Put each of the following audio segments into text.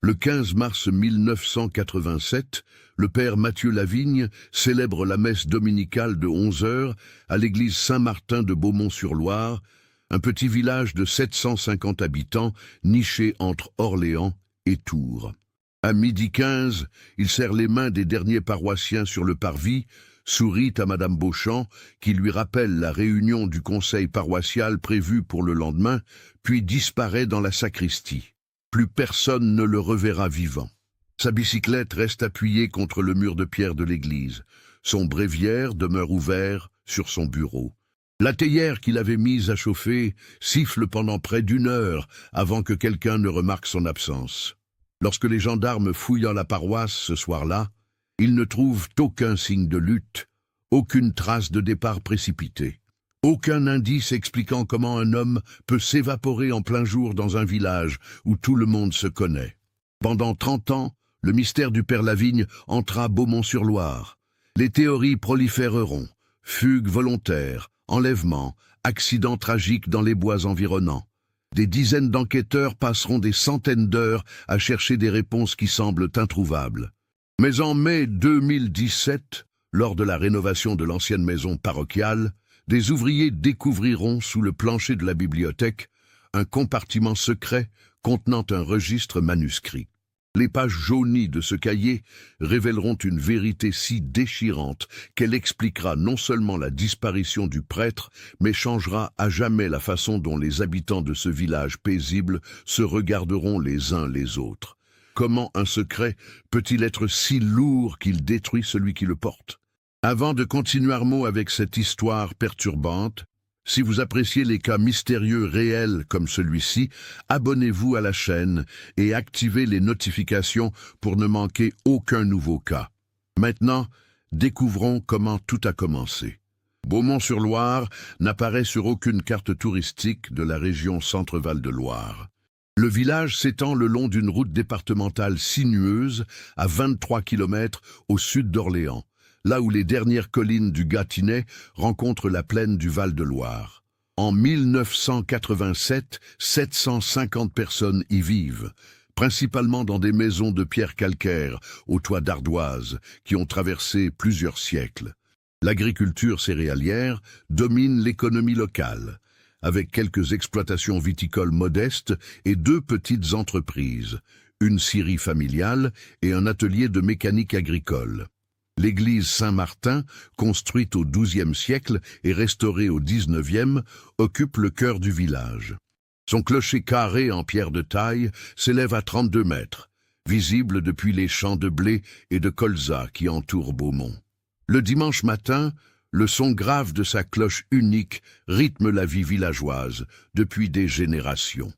Le 15 mars 1987, le père Mathieu Lavigne célèbre la messe dominicale de 11 heures à l'église Saint-Martin de Beaumont-sur-Loire, un petit village de 750 habitants niché entre Orléans et Tours. À 12h15, il serre les mains des derniers paroissiens sur le parvis, sourit à Madame Beauchamp, qui lui rappelle la réunion du conseil paroissial prévue pour le lendemain, puis disparaît dans la sacristie. Plus personne ne le reverra vivant. Sa bicyclette reste appuyée contre le mur de pierre de l'église. Son bréviaire demeure ouvert sur son bureau. La théière qu'il avait mise à chauffer siffle pendant près d'1 heure avant que quelqu'un ne remarque son absence. Lorsque les gendarmes fouillent la paroisse ce soir-là, ils ne trouvent aucun signe de lutte, aucune trace de départ précipité, aucun indice expliquant comment un homme peut s'évaporer en plein jour dans un village où tout le monde se connaît. Pendant 30 ans, le mystère du père Lavigne entra Beaumont-sur-Loire. Les théories proliféreront, fugues volontaires, enlèvements, accidents tragiques dans les bois environnants. Des dizaines d'enquêteurs passeront des centaines d'heures à chercher des réponses qui semblent introuvables. Mais en mai 2017, lors de la rénovation de l'ancienne maison parochiale, des ouvriers découvriront sous le plancher de la bibliothèque un compartiment secret contenant un registre manuscrit. Les pages jaunies de ce cahier révéleront une vérité si déchirante qu'elle expliquera non seulement la disparition du prêtre, mais changera à jamais la façon dont les habitants de ce village paisible se regarderont les uns les autres. Comment un secret peut-il être si lourd qu'il détruit celui qui le porte? Avant de continuer Arnaud avec cette histoire perturbante, si vous appréciez les cas mystérieux réels comme celui-ci, abonnez-vous à la chaîne et activez les notifications pour ne manquer aucun nouveau cas. Maintenant, découvrons comment tout a commencé. Beaumont-sur-Loire n'apparaît sur aucune carte touristique de la région Centre-Val de Loire. Le village s'étend le long d'une route départementale sinueuse à 23 km au sud d'Orléans, là où les dernières collines du Gâtinais rencontrent la plaine du Val-de-Loire. En 1987, 750 personnes y vivent, principalement dans des maisons de pierre calcaire aux toits d'ardoise qui ont traversé plusieurs siècles. L'agriculture céréalière domine l'économie locale, avec quelques exploitations viticoles modestes et 2 petites entreprises, une scierie familiale et un atelier de mécanique agricole. L'église Saint-Martin, construite au XIIe siècle et restaurée au XIXe, occupe le cœur du village. Son clocher carré en pierre de taille s'élève à 32 mètres, visible depuis les champs de blé et de colza qui entourent Beaumont. Le dimanche matin, le son grave de sa cloche unique rythme la vie villageoise depuis des générations.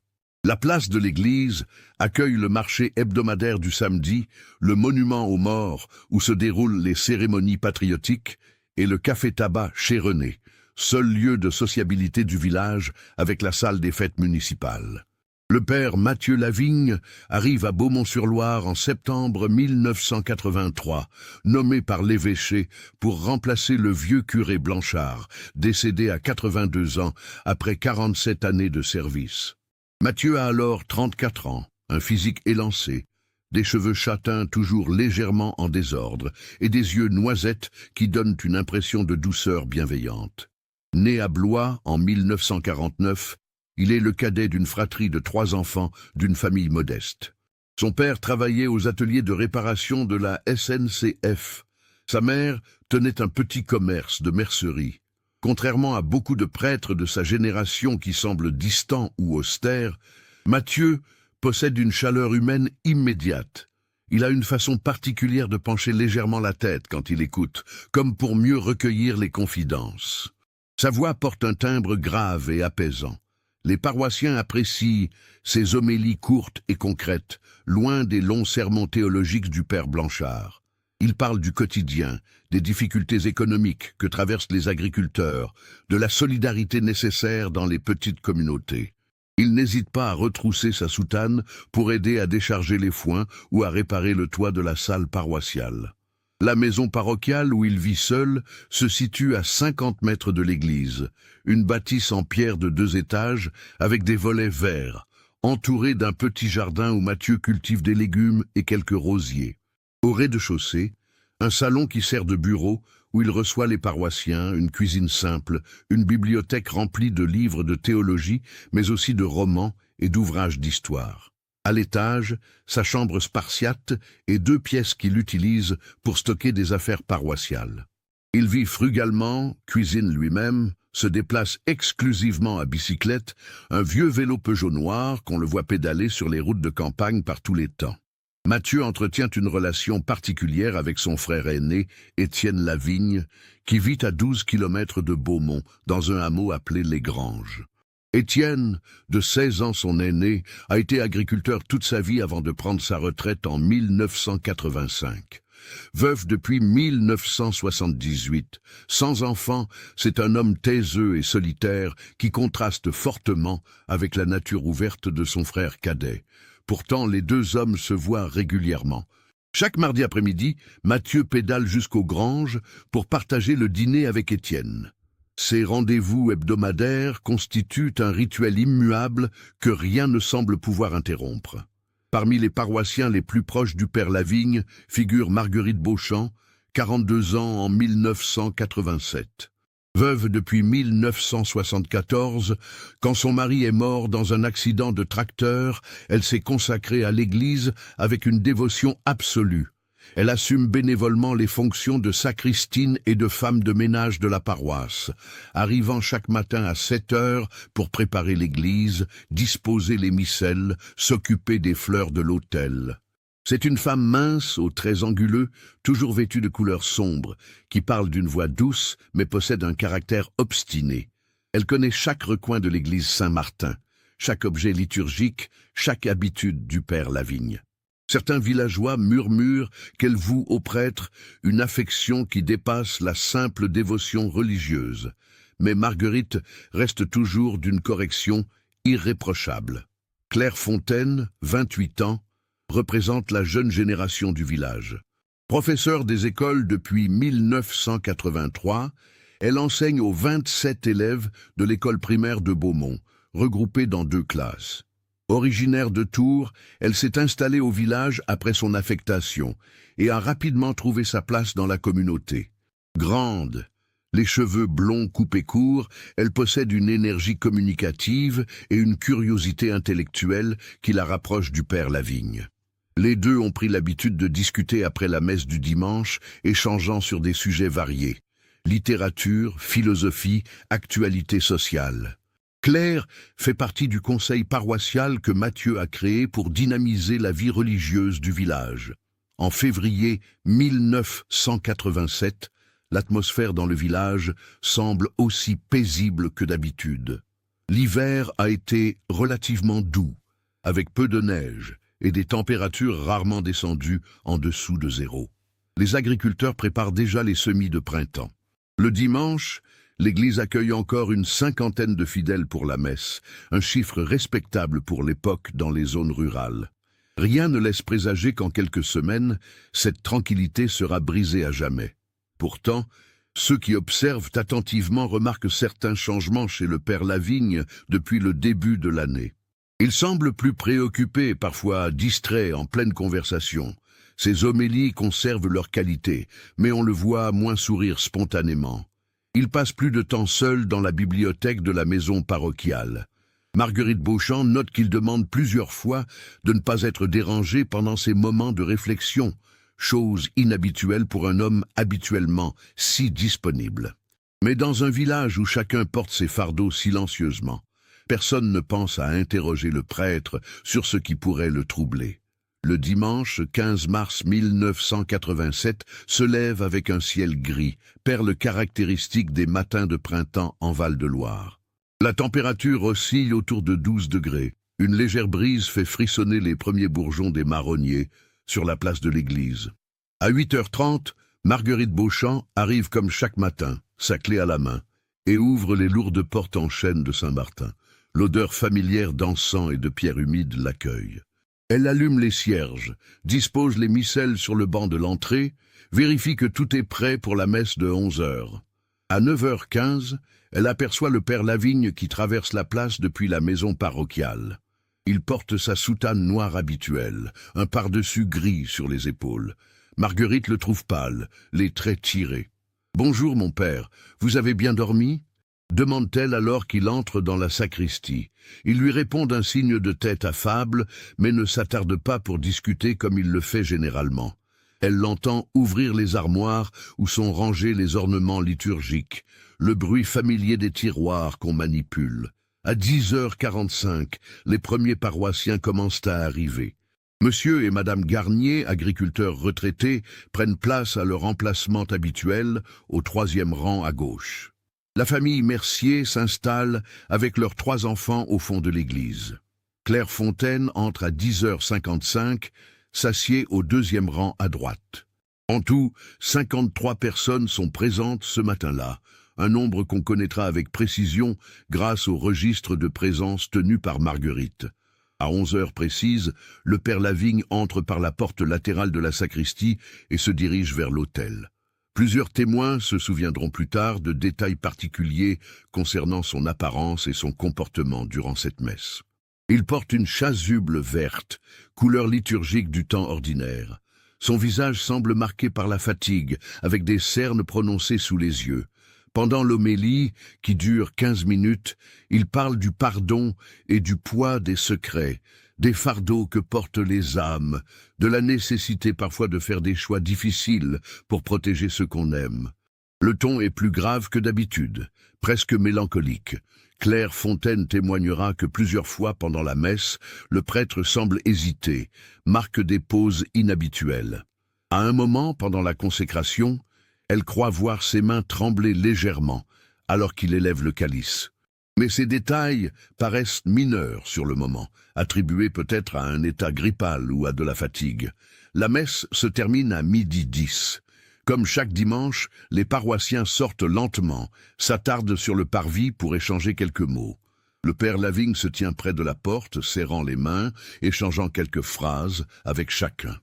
La place de l'église accueille le marché hebdomadaire du samedi, le monument aux morts où se déroulent les cérémonies patriotiques et le café-tabac chez René, seul lieu de sociabilité du village avec la salle des fêtes municipales. Le père Mathieu Lavigne arrive à Beaumont-sur-Loire en septembre 1983, nommé par l'évêché pour remplacer le vieux curé Blanchard, décédé à 82 ans après 47 années de service. Mathieu a alors 34 ans, un physique élancé, des cheveux châtains toujours légèrement en désordre et des yeux noisettes qui donnent une impression de douceur bienveillante. Né à Blois en 1949, il est le cadet d'une fratrie de 3 enfants d'une famille modeste. Son père travaillait aux ateliers de réparation de la SNCF. Sa mère tenait un petit commerce de mercerie. Contrairement à beaucoup de prêtres de sa génération qui semblent distants ou austères, Mathieu possède une chaleur humaine immédiate. Il a une façon particulière de pencher légèrement la tête quand il écoute, comme pour mieux recueillir les confidences. Sa voix porte un timbre grave et apaisant. Les paroissiens apprécient ses homélies courtes et concrètes, loin des longs sermons théologiques du père Blanchard. Il parle du quotidien, des difficultés économiques que traversent les agriculteurs, de la solidarité nécessaire dans les petites communautés. Il n'hésite pas à retrousser sa soutane pour aider à décharger les foins ou à réparer le toit de la salle paroissiale. La maison parochiale où il vit seul se situe à 50 mètres de l'église, une bâtisse en pierre de 2 étages avec des volets verts, entouré d'un petit jardin où Mathieu cultive des légumes et quelques rosiers. Au rez-de-chaussée, un salon qui sert de bureau où il reçoit les paroissiens, une cuisine simple, une bibliothèque remplie de livres de théologie, mais aussi de romans et d'ouvrages d'histoire. À l'étage, sa chambre spartiate et 2 pièces qu'il utilise pour stocker des affaires paroissiales. Il vit frugalement, cuisine lui-même, se déplace exclusivement à bicyclette, un vieux vélo Peugeot noir qu'on le voit pédaler sur les routes de campagne par tous les temps. Mathieu entretient une relation particulière avec son frère aîné, Étienne Lavigne, qui vit à 12 kilomètres de Beaumont, dans un hameau appelé Les Granges. Étienne, de 16 ans son aîné, a été agriculteur toute sa vie avant de prendre sa retraite en 1985. Veuf depuis 1978, sans enfant, c'est un homme taiseux et solitaire qui contraste fortement avec la nature ouverte de son frère cadet. Pourtant, les 2 hommes se voient régulièrement. Chaque mardi après-midi, Mathieu pédale jusqu'aux Granges pour partager le dîner avec Étienne. Ces rendez-vous hebdomadaires constituent un rituel immuable que rien ne semble pouvoir interrompre. Parmi les paroissiens les plus proches du père Lavigne figure Marguerite Beauchamp, 42 ans en 1987. Veuve depuis 1974, quand son mari est mort dans un accident de tracteur, elle s'est consacrée à l'Église avec une dévotion absolue. Elle assume bénévolement les fonctions de sacristine et de femme de ménage de la paroisse, arrivant chaque matin à 7 heures pour préparer l'église, disposer les missels, s'occuper des fleurs de l'autel. C'est une femme mince, aux traits anguleux, toujours vêtue de couleurs sombres, qui parle d'une voix douce, mais possède un caractère obstiné. Elle connaît chaque recoin de l'église Saint-Martin, chaque objet liturgique, chaque habitude du père Lavigne. Certains villageois murmurent qu'elle voue au prêtre une affection qui dépasse la simple dévotion religieuse. Mais Marguerite reste toujours d'une correction irréprochable. Claire Fontaine, 28 ans, représente la jeune génération du village. Professeure des écoles depuis 1983, elle enseigne aux 27 élèves de l'école primaire de Beaumont, regroupés dans 2 classes. Originaire de Tours, elle s'est installée au village après son affectation et a rapidement trouvé sa place dans la communauté. Grande, les cheveux blonds coupés courts, elle possède une énergie communicative et une curiosité intellectuelle qui la rapproche du père Lavigne. Les 2 ont pris l'habitude de discuter après la messe du dimanche, échangeant sur des sujets variés. Littérature, philosophie, actualité sociale. Claire fait partie du conseil paroissial que Mathieu a créé pour dynamiser la vie religieuse du village. En février 1987, l'atmosphère dans le village semble aussi paisible que d'habitude. L'hiver a été relativement doux, avec peu de neige et des températures rarement descendues en dessous de 0. Les agriculteurs préparent déjà les semis de printemps. Le dimanche, l'église accueille encore une 50aine de fidèles pour la messe, un chiffre respectable pour l'époque dans les zones rurales. Rien ne laisse présager qu'en quelques semaines, cette tranquillité sera brisée à jamais. Pourtant, ceux qui observent attentivement remarquent certains changements chez le père Lavigne depuis le début de l'année. Il semble plus préoccupé, parfois distrait en pleine conversation. Ses homélies conservent leur qualité, mais on le voit moins sourire spontanément. Il passe plus de temps seul dans la bibliothèque de la maison parochiale. Marguerite Beauchamp note qu'il demande plusieurs fois de ne pas être dérangé pendant ses moments de réflexion, chose inhabituelle pour un homme habituellement si disponible. Mais dans un village où chacun porte ses fardeaux silencieusement, personne ne pense à interroger le prêtre sur ce qui pourrait le troubler. Le dimanche 15 mars 1987 se lève avec un ciel gris, perle caractéristique des matins de printemps en Val-de-Loire. La température oscille autour de 12 degrés. Une légère brise fait frissonner les premiers bourgeons des marronniers sur la place de l'église. À 8h30, Marguerite Beauchamp arrive comme chaque matin, sa clé à la main, et ouvre les lourdes portes en chêne de Saint-Martin. L'odeur familière d'encens et de pierre humide l'accueille. Elle allume les cierges, dispose les missels sur le banc de l'entrée, vérifie que tout est prêt pour la messe de 11h. À 9h15, elle aperçoit le père Lavigne qui traverse la place depuis la maison parochiale. Il porte sa soutane noire habituelle, un pardessus gris sur les épaules. Marguerite le trouve pâle, les traits tirés. « Bonjour mon père, vous avez bien dormi ?» demande-t-elle alors qu'il entre dans la sacristie. Il lui répond d'un signe de tête affable, mais ne s'attarde pas pour discuter comme il le fait généralement. Elle l'entend ouvrir les armoires où sont rangés les ornements liturgiques, le bruit familier des tiroirs qu'on manipule. À 10h45, les premiers paroissiens commencent à arriver. Monsieur et Madame Garnier, agriculteurs retraités, prennent place à leur emplacement habituel, au 3e rang à gauche. La famille Mercier s'installe avec leurs 3 enfants au fond de l'église. Claire Fontaine entre à 10h55, s'assied au 2e rang à droite. En tout, 53 personnes sont présentes ce matin-là, un nombre qu'on connaîtra avec précision grâce au registre de présence tenu par Marguerite. À 11h précises, le père Lavigne entre par la porte latérale de la sacristie et se dirige vers l'autel. Plusieurs témoins se souviendront plus tard de détails particuliers concernant son apparence et son comportement durant cette messe. Il porte une chasuble verte, couleur liturgique du temps ordinaire. Son visage semble marqué par la fatigue, avec des cernes prononcées sous les yeux. Pendant l'homélie, qui dure 15 minutes, il parle du pardon et du poids des secrets, des fardeaux que portent les âmes, de la nécessité parfois de faire des choix difficiles pour protéger ceux qu'on aime. Le ton est plus grave que d'habitude, presque mélancolique. Claire Fontaine témoignera que plusieurs fois pendant la messe, le prêtre semble hésiter, marque des pauses inhabituelles. À un moment, pendant la consécration, elle croit voir ses mains trembler légèrement, alors qu'il élève le calice. Mais ces détails paraissent mineurs sur le moment, attribués peut-être à un état grippal ou à de la fatigue. La messe se termine à 12h10. Comme chaque dimanche, les paroissiens sortent lentement, s'attardent sur le parvis pour échanger quelques mots. Le père Lavigne se tient près de la porte, serrant les mains, échangeant quelques phrases avec chacun.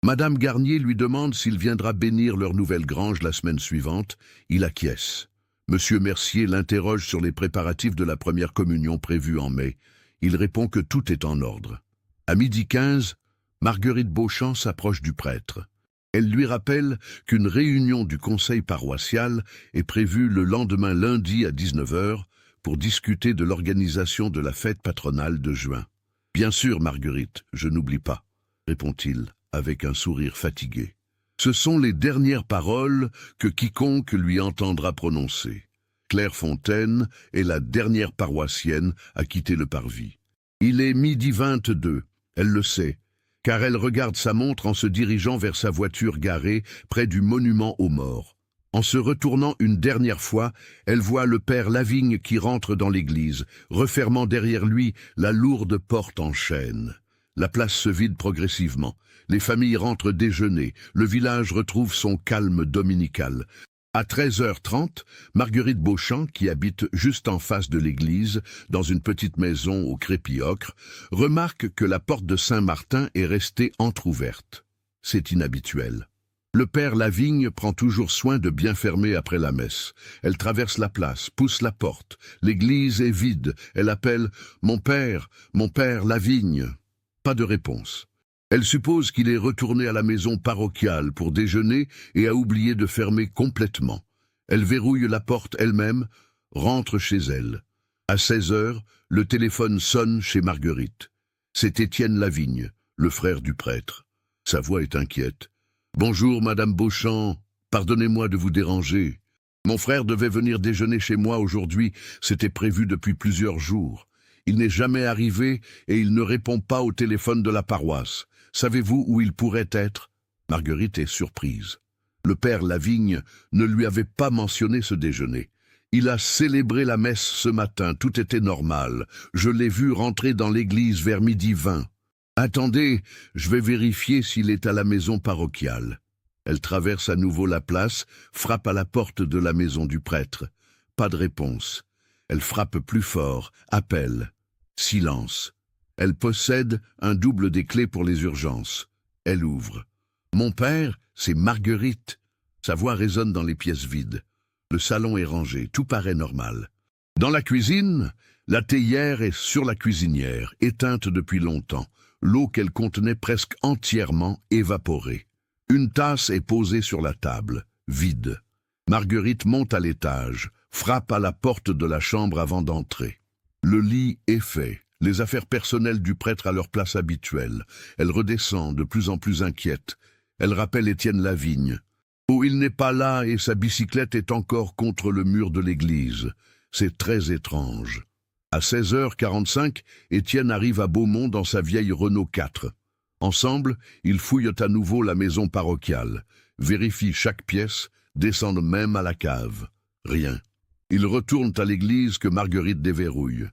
Madame Garnier lui demande s'il viendra bénir leur nouvelle grange la semaine suivante. Il acquiesce. Monsieur Mercier l'interroge sur les préparatifs de la première communion prévue en mai. Il répond que tout est en ordre. À 12h15, Marguerite Beauchamp s'approche du prêtre. Elle lui rappelle qu'une réunion du conseil paroissial est prévue le lendemain lundi à 19h pour discuter de l'organisation de la fête patronale de juin. « Bien sûr, Marguerite, je n'oublie pas, » répond-il avec un sourire fatigué. Ce sont les dernières paroles que quiconque lui entendra prononcer. Claire Fontaine est la dernière paroissienne à quitter le parvis. Il est 12h22, elle le sait, car elle regarde sa montre en se dirigeant vers sa voiture garée près du monument aux morts. En se retournant une dernière fois, elle voit le père Lavigne qui rentre dans l'église, refermant derrière lui la lourde porte en chêne. La place se vide progressivement. Les familles rentrent déjeuner. Le village retrouve son calme dominical. À 13h30, Marguerite Beauchamp, qui habite juste en face de l'église, dans une petite maison au Crépy-Ocre, remarque que la porte de Saint-Martin est restée entr'ouverte. C'est inhabituel. Le père Lavigne prend toujours soin de bien fermer après la messe. Elle traverse la place, pousse la porte. L'église est vide. Elle appelle « Mon père Lavigne ». Pas de réponse. Elle suppose qu'il est retourné à la maison parochiale pour déjeuner et a oublié de fermer complètement. Elle verrouille la porte elle-même, rentre chez elle. À 16h, le téléphone sonne chez Marguerite. C'est Étienne Lavigne, le frère du prêtre. Sa voix est inquiète. « Bonjour, Madame Beauchamp, pardonnez-moi de vous déranger. Mon frère devait venir déjeuner chez moi aujourd'hui, c'était prévu depuis plusieurs jours. Il n'est jamais arrivé et il ne répond pas au téléphone de la paroisse. Savez-vous où il pourrait être ?» Marguerite est surprise. Le père Lavigne ne lui avait pas mentionné ce déjeuner. Il a célébré la messe ce matin, tout était normal. Je l'ai vu rentrer dans l'église vers 12h20. Attendez, je vais vérifier s'il est à la maison parochiale. Elle traverse à nouveau la place, frappe à la porte de la maison du prêtre. Pas de réponse. Elle frappe plus fort, appelle. Silence. Elle possède un double des clés pour les urgences. Elle ouvre. « Mon père, c'est Marguerite !» Sa voix résonne dans les pièces vides. Le salon est rangé, tout paraît normal. Dans la cuisine, La théière est sur la cuisinière, éteinte depuis longtemps, l'eau qu'elle contenait presque entièrement évaporée. Une tasse est posée sur la table, vide. Marguerite monte à l'étage, frappe à la porte de la chambre avant d'entrer. Le lit est fait, les affaires personnelles du prêtre à leur place habituelle. Elle redescend, de plus en plus inquiète. Elle rappelle Étienne Lavigne. Oh, il n'est pas là et sa bicyclette est encore contre le mur de l'église. C'est très étrange. À 16h45, Étienne arrive à Beaumont dans sa vieille Renault 4. Ensemble, ils fouillent à nouveau la maison parochiale, vérifient chaque pièce, descendent même à la cave. Rien. Ils retournent à l'église que Marguerite déverrouille.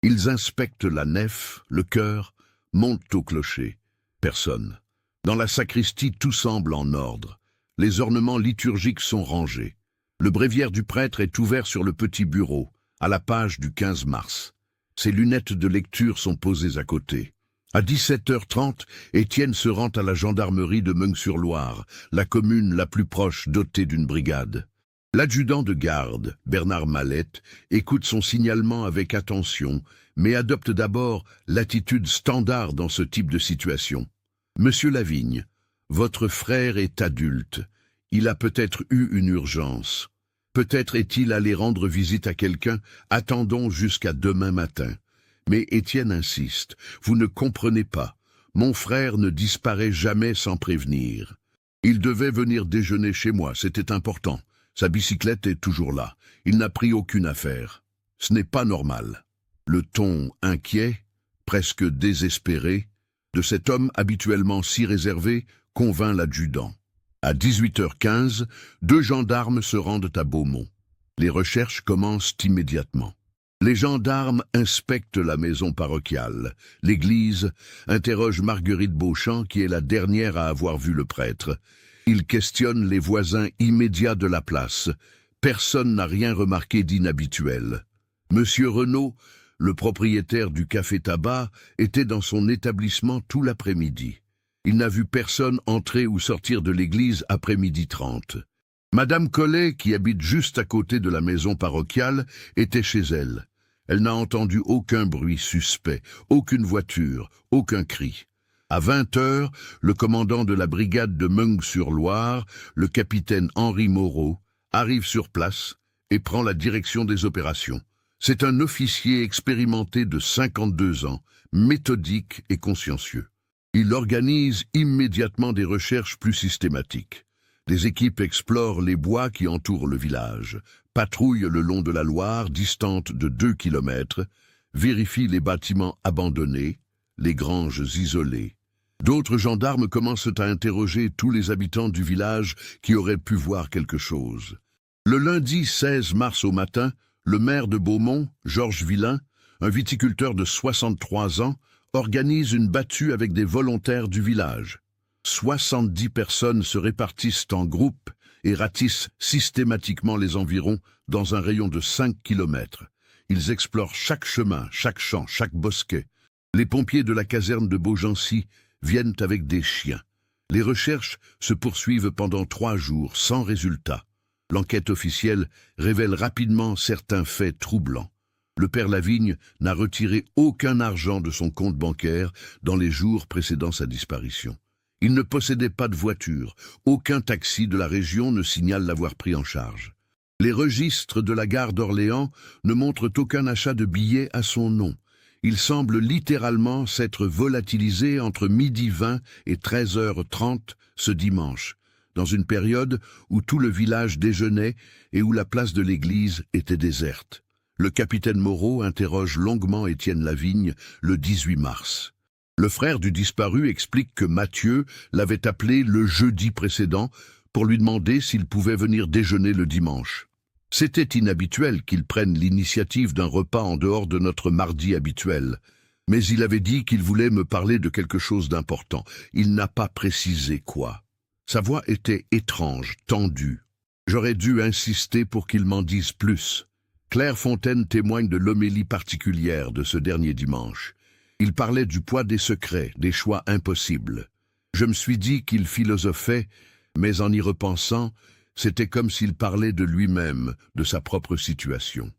Ils inspectent la nef, le chœur, montent au clocher. Personne. Dans la sacristie, tout semble en ordre. Les ornements liturgiques sont rangés. Le bréviaire du prêtre est ouvert sur le petit bureau, à la page du 15 mars. Ses lunettes de lecture sont posées à côté. À 17h30, Étienne se rend à la gendarmerie de Meung-sur-Loire, la commune la plus proche dotée d'une brigade. L'adjudant de garde, Bernard Mallette, écoute son signalement avec attention, mais adopte d'abord l'attitude standard dans ce type de situation. « Monsieur Lavigne, votre frère est adulte. Il a peut-être eu une urgence. Peut-être est-il allé rendre visite à quelqu'un. Attendons jusqu'à demain matin. » Mais Étienne insiste. « Vous ne comprenez pas. Mon frère ne disparaît jamais sans prévenir. Il devait venir déjeuner chez moi, c'était important. Sa bicyclette est toujours là. Il n'a pris aucune affaire. Ce n'est pas normal. » Le ton inquiet, presque désespéré, de cet homme habituellement si réservé convainc l'adjudant. À 18h15, 2 gendarmes se rendent à Beaumont. Les recherches commencent immédiatement. Les gendarmes inspectent la maison parochiale. L'église interroge Marguerite Beauchamp, qui est la dernière à avoir vu le prêtre. Ils questionnent les voisins immédiats de la place. Personne n'a rien remarqué d'inhabituel. Monsieur Renaud, le propriétaire du café-tabac, était dans son établissement tout l'après-midi. Il n'a vu personne entrer ou sortir de l'église après 12h30. Madame Collet, qui habite juste à côté de la maison parochiale, était chez elle. Elle n'a entendu aucun bruit suspect, aucune voiture, aucun cri. À 20h, le commandant de la brigade de Meung-sur-Loire, le capitaine Henri Moreau, arrive sur place et prend la direction des opérations. C'est un officier expérimenté de 52 ans, méthodique et consciencieux. Il organise immédiatement des recherches plus systématiques. Les équipes explorent les bois qui entourent le village, patrouillent le long de la Loire, distante de 2 kilomètres, vérifient les bâtiments abandonnés, les granges isolées. D'autres gendarmes commencent à interroger tous les habitants du village qui auraient pu voir quelque chose. Le lundi 16 mars au matin, le maire de Beaumont, Georges Villain, un viticulteur de 63 ans, organise une battue avec des volontaires du village. 70 personnes se répartissent en groupes et ratissent systématiquement les environs dans un rayon de 5 kilomètres. Ils explorent chaque chemin, chaque champ, chaque bosquet. Les pompiers de la caserne de Beaugency viennent avec des chiens. Les recherches se poursuivent pendant 3 jours, sans résultat. L'enquête officielle révèle rapidement certains faits troublants. Le père Lavigne n'a retiré aucun argent de son compte bancaire dans les jours précédant sa disparition. Il ne possédait pas de voiture. Aucun taxi de la région ne signale l'avoir pris en charge. Les registres de la gare d'Orléans ne montrent aucun achat de billets à son nom. Il semble littéralement s'être volatilisé entre 12h20 et 13h30 ce dimanche, dans une période où tout le village déjeunait et où la place de l'église était déserte. Le capitaine Moreau interroge longuement Étienne Lavigne le 18 mars. Le frère du disparu explique que Mathieu l'avait appelé le jeudi précédent pour lui demander s'il pouvait venir déjeuner le dimanche. C'était inhabituel qu'il prenne l'initiative d'un repas en dehors de notre mardi habituel, mais il avait dit qu'il voulait me parler de quelque chose d'important. Il n'a pas précisé quoi. Sa voix était étrange, tendue. J'aurais dû insister pour qu'il m'en dise plus. Claire Fontaine témoigne de l'homélie particulière de ce dernier dimanche. Il parlait du poids des secrets, des choix impossibles. Je me suis dit qu'il philosophait, mais en y repensant, c'était comme s'il parlait de lui-même, de sa propre situation.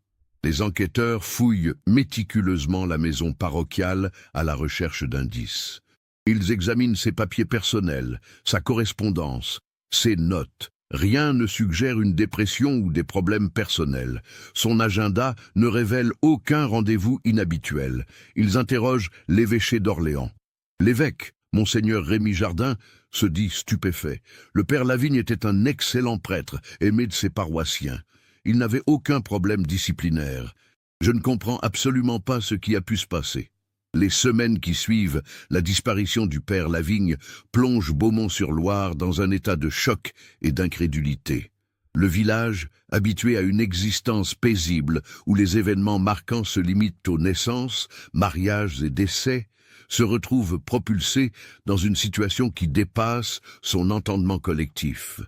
Les enquêteurs fouillent méticuleusement la maison parochiale à la recherche d'indices. Ils examinent ses papiers personnels, sa correspondance, ses notes. Rien ne suggère une dépression ou des problèmes personnels. Son agenda ne révèle aucun rendez-vous inhabituel. Ils interrogent l'évêché d'Orléans. L'évêque, Monseigneur Rémy Jardin, se dit stupéfait. Le père Lavigne était un excellent prêtre, aimé de ses paroissiens. Il n'avait aucun problème disciplinaire. Je ne comprends absolument pas ce qui a pu se passer. Les semaines qui suivent la disparition du père Lavigne plongent Beaumont-sur-Loire dans un état de choc et d'incrédulité. Le village, habitué à une existence paisible où les événements marquants se limitent aux naissances, mariages et décès, se retrouve propulsé dans une situation qui dépasse son entendement collectif.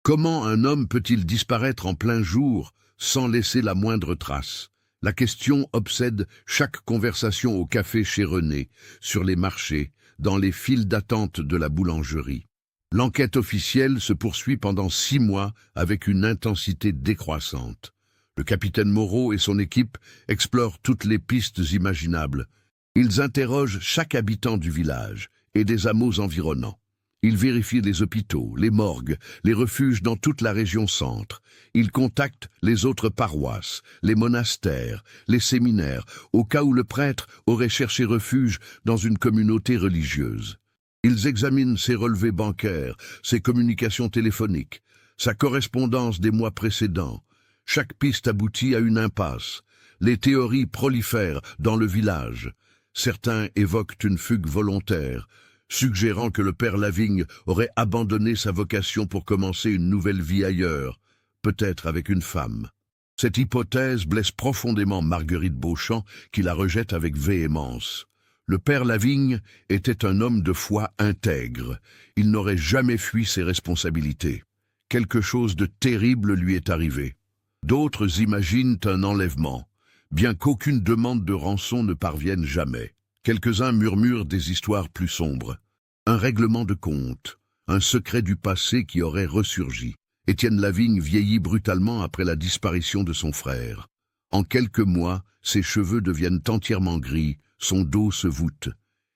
Comment un homme peut-il disparaître en plein jour sans laisser la moindre trace? La question obsède chaque conversation au café chez René, sur les marchés, dans les files d'attente de la boulangerie. L'enquête officielle se poursuit pendant 6 mois avec une intensité décroissante. Le capitaine Moreau et son équipe explorent toutes les pistes imaginables. Ils interrogent chaque habitant du village et des hameaux environnants. Ils vérifient les hôpitaux, les morgues, les refuges dans toute la région centre. Ils contactent les autres paroisses, les monastères, les séminaires, au cas où le prêtre aurait cherché refuge dans une communauté religieuse. Ils examinent ses relevés bancaires, ses communications téléphoniques, sa correspondance des mois précédents. Chaque piste aboutit à une impasse. Les théories prolifèrent dans le village. Certains évoquent une fugue volontaire, suggérant que le père Lavigne aurait abandonné sa vocation pour commencer une nouvelle vie ailleurs, peut-être avec une femme. Cette hypothèse blesse profondément Marguerite Beauchamp, qui la rejette avec véhémence. Le père Lavigne était un homme de foi intègre. Il n'aurait jamais fui ses responsabilités. Quelque chose de terrible lui est arrivé. D'autres imaginent un enlèvement, bien qu'aucune demande de rançon ne parvienne jamais. Quelques-uns murmurent des histoires plus sombres. Un règlement de compte, un secret du passé qui aurait ressurgi. Étienne Lavigne vieillit brutalement après la disparition de son frère. En quelques mois, ses cheveux deviennent entièrement gris, son dos se voûte.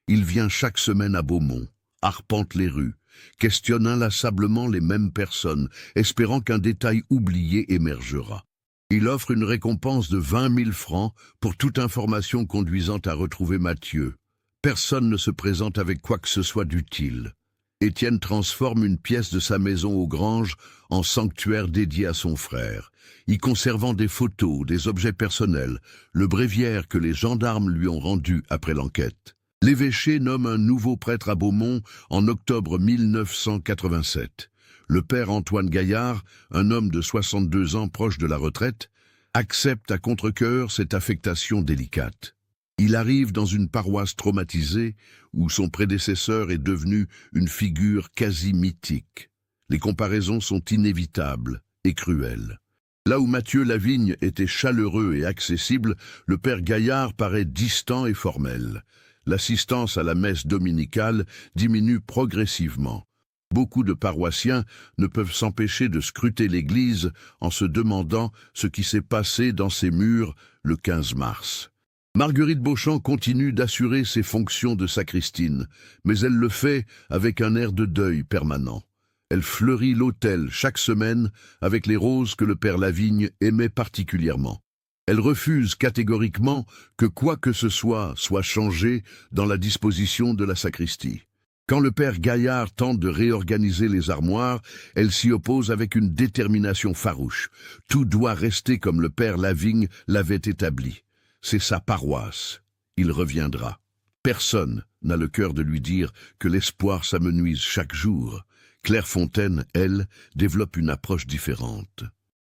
Il vient chaque semaine à Beaumont, arpente les rues, questionne inlassablement les mêmes personnes, espérant qu'un détail oublié émergera. Il offre une récompense de 20 000 francs pour toute information conduisant à retrouver Mathieu. Personne ne se présente avec quoi que ce soit d'utile. Étienne transforme une pièce de sa maison aux Granges en sanctuaire dédié à son frère, y conservant des photos, des objets personnels, le bréviaire que les gendarmes lui ont rendu après l'enquête. L'évêché nomme un nouveau prêtre à Beaumont en octobre 1987. Le père Antoine Gaillard, un homme de 62 ans proche de la retraite, accepte à contre-cœur cette affectation délicate. Il arrive dans une paroisse traumatisée où son prédécesseur est devenu une figure quasi mythique. Les comparaisons sont inévitables et cruelles. Là où Mathieu Lavigne était chaleureux et accessible, le père Gaillard paraît distant et formel. L'assistance à la messe dominicale diminue progressivement. Beaucoup de paroissiens ne peuvent s'empêcher de scruter l'église en se demandant ce qui s'est passé dans ses murs le 15 mars. Marguerite Beauchamp continue d'assurer ses fonctions de sacristine, mais elle le fait avec un air de deuil permanent. Elle fleurit l'autel chaque semaine avec les roses que le père Lavigne aimait particulièrement. Elle refuse catégoriquement que quoi que ce soit changé dans la disposition de la sacristie. Quand le père Gaillard tente de réorganiser les armoires, elle s'y oppose avec une détermination farouche. Tout doit rester comme le père Lavigne l'avait établi. C'est sa paroisse. Il reviendra. Personne n'a le cœur de lui dire que l'espoir s'amenuise chaque jour. Claire Fontaine, elle, développe une approche différente.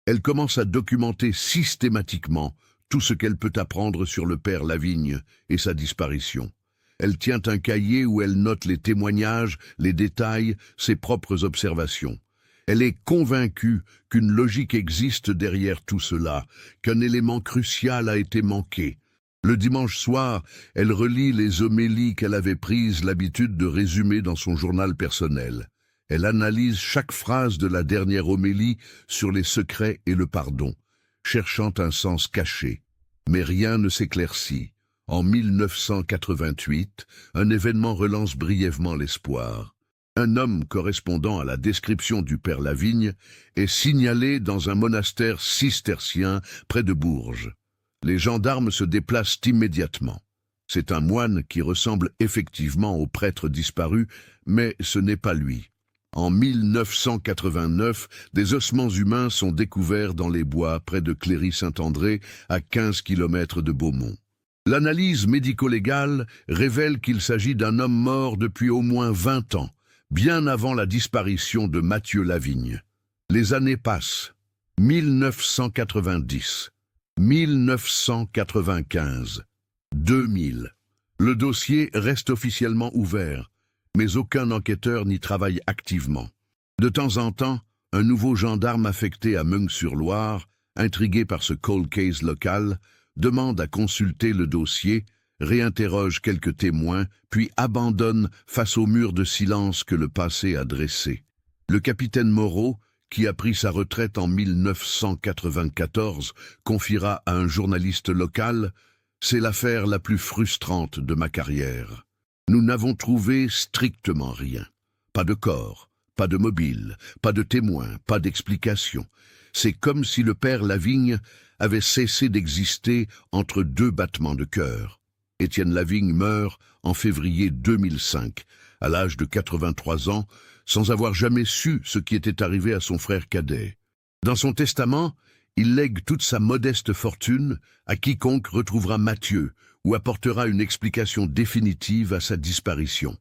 Elle commence à documenter systématiquement tout ce qu'elle peut apprendre sur le père Lavigne et sa disparition. Elle tient un cahier où elle note les témoignages, les détails, ses propres observations. Elle est convaincue qu'une logique existe derrière tout cela, qu'un élément crucial a été manqué. Le dimanche soir, elle relit les homélies qu'elle avait prises l'habitude de résumer dans son journal personnel. Elle analyse chaque phrase de la dernière homélie sur les secrets et le pardon, cherchant un sens caché. Mais rien ne s'éclaircit. En 1988, un événement relance brièvement l'espoir. Un homme correspondant à la description du père Lavigne est signalé dans un monastère cistercien près de Bourges. Les gendarmes se déplacent immédiatement. C'est un moine qui ressemble effectivement au prêtre disparu, mais ce n'est pas lui. En 1989, des ossements humains sont découverts dans les bois près de Cléry-Saint-André, à 15 km de Beaumont. L'analyse médico-légale révèle qu'il s'agit d'un homme mort depuis au moins 20 ans, bien avant la disparition de Mathieu Lavigne. Les années passent. 1990, 1995, 2000. Le dossier reste officiellement ouvert, mais aucun enquêteur n'y travaille activement. De temps en temps, un nouveau gendarme affecté à Meung-sur-Loire, intrigué par ce cold case local, demande à consulter le dossier, réinterroge quelques témoins, puis abandonne face au mur de silence que le passé a dressé. Le capitaine Moreau, qui a pris sa retraite en 1994, confiera à un journaliste local « C'est l'affaire la plus frustrante de ma carrière. Nous n'avons trouvé strictement rien. Pas de corps, pas de mobile, pas de témoins, pas d'explication. C'est comme si le père Lavigne avait cessé d'exister entre deux battements de cœur. » Étienne Lavigne meurt en février 2005, à l'âge de 83 ans, sans avoir jamais su ce qui était arrivé à son frère cadet. Dans son testament, il lègue toute sa modeste fortune à quiconque retrouvera Mathieu ou apportera une explication définitive à sa disparition.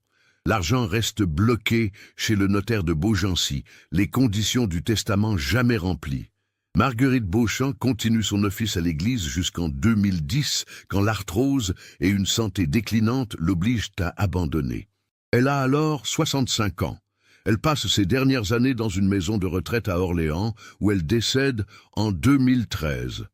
L'argent reste bloqué chez le notaire de Beaugency, les conditions du testament jamais remplies. Marguerite Beauchamp continue son office à l'église jusqu'en 2010, quand l'arthrose et une santé déclinante l'obligent à abandonner. Elle a alors 65 ans. Elle passe ses dernières années dans une maison de retraite à Orléans, où elle décède en 2013.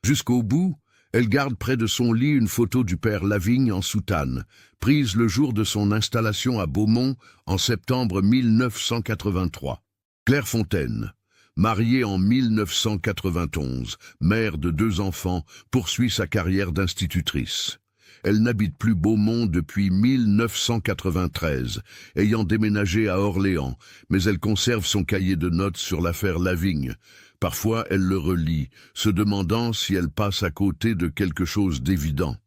Jusqu'au bout, elle garde près de son lit une photo du père Lavigne en soutane, prise le jour de son installation à Beaumont en septembre 1983. Claire Fontaine, mariée en 1991, mère de 2 enfants, poursuit sa carrière d'institutrice. Elle n'habite plus Beaumont depuis 1993, ayant déménagé à Orléans, mais elle conserve son cahier de notes sur l'affaire Lavigne. Parfois, elle le relit, se demandant si elle passe à côté de quelque chose d'évident.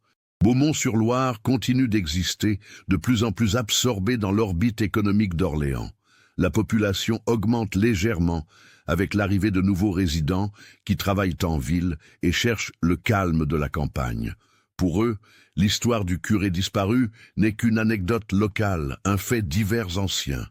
Beaumont-sur-Loire continue d'exister, de plus en plus absorbée dans l'orbite économique d'Orléans. La population augmente légèrement, avec l'arrivée de nouveaux résidents qui travaillent en ville et cherchent le calme de la campagne. Pour eux, l'histoire du curé disparu n'est qu'une anecdote locale, un fait divers ancien.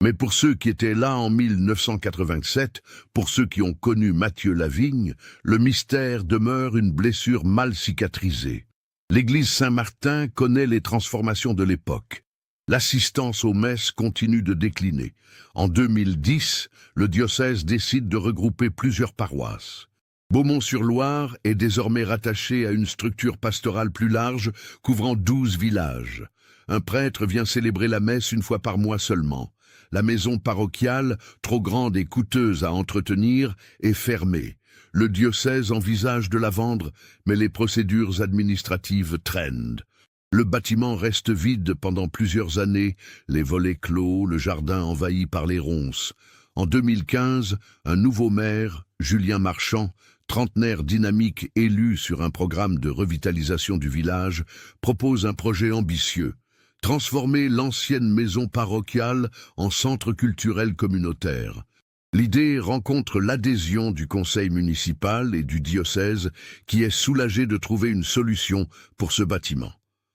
Mais pour ceux qui étaient là en 1987, pour ceux qui ont connu Mathieu Lavigne, le mystère demeure une blessure mal cicatrisée. L'église Saint-Martin connaît les transformations de l'époque. L'assistance aux messes continue de décliner. En 2010, le diocèse décide de regrouper plusieurs paroisses. Beaumont-sur-Loire est désormais rattaché à une structure pastorale plus large, couvrant 12 villages. Un prêtre vient célébrer la messe une fois par mois seulement. La maison parochiale, trop grande et coûteuse à entretenir, est fermée. Le diocèse envisage de la vendre, mais les procédures administratives traînent. Le bâtiment reste vide pendant plusieurs années, les volets clos, le jardin envahi par les ronces. En 2015, un nouveau maire, Julien Marchand, trentenaire dynamique élu sur un programme de revitalisation du village, propose un projet ambitieux. Transformer l'ancienne maison parochiale en centre culturel communautaire. L'idée rencontre l'adhésion du conseil municipal et du diocèse qui est soulagé de trouver une solution pour ce bâtiment.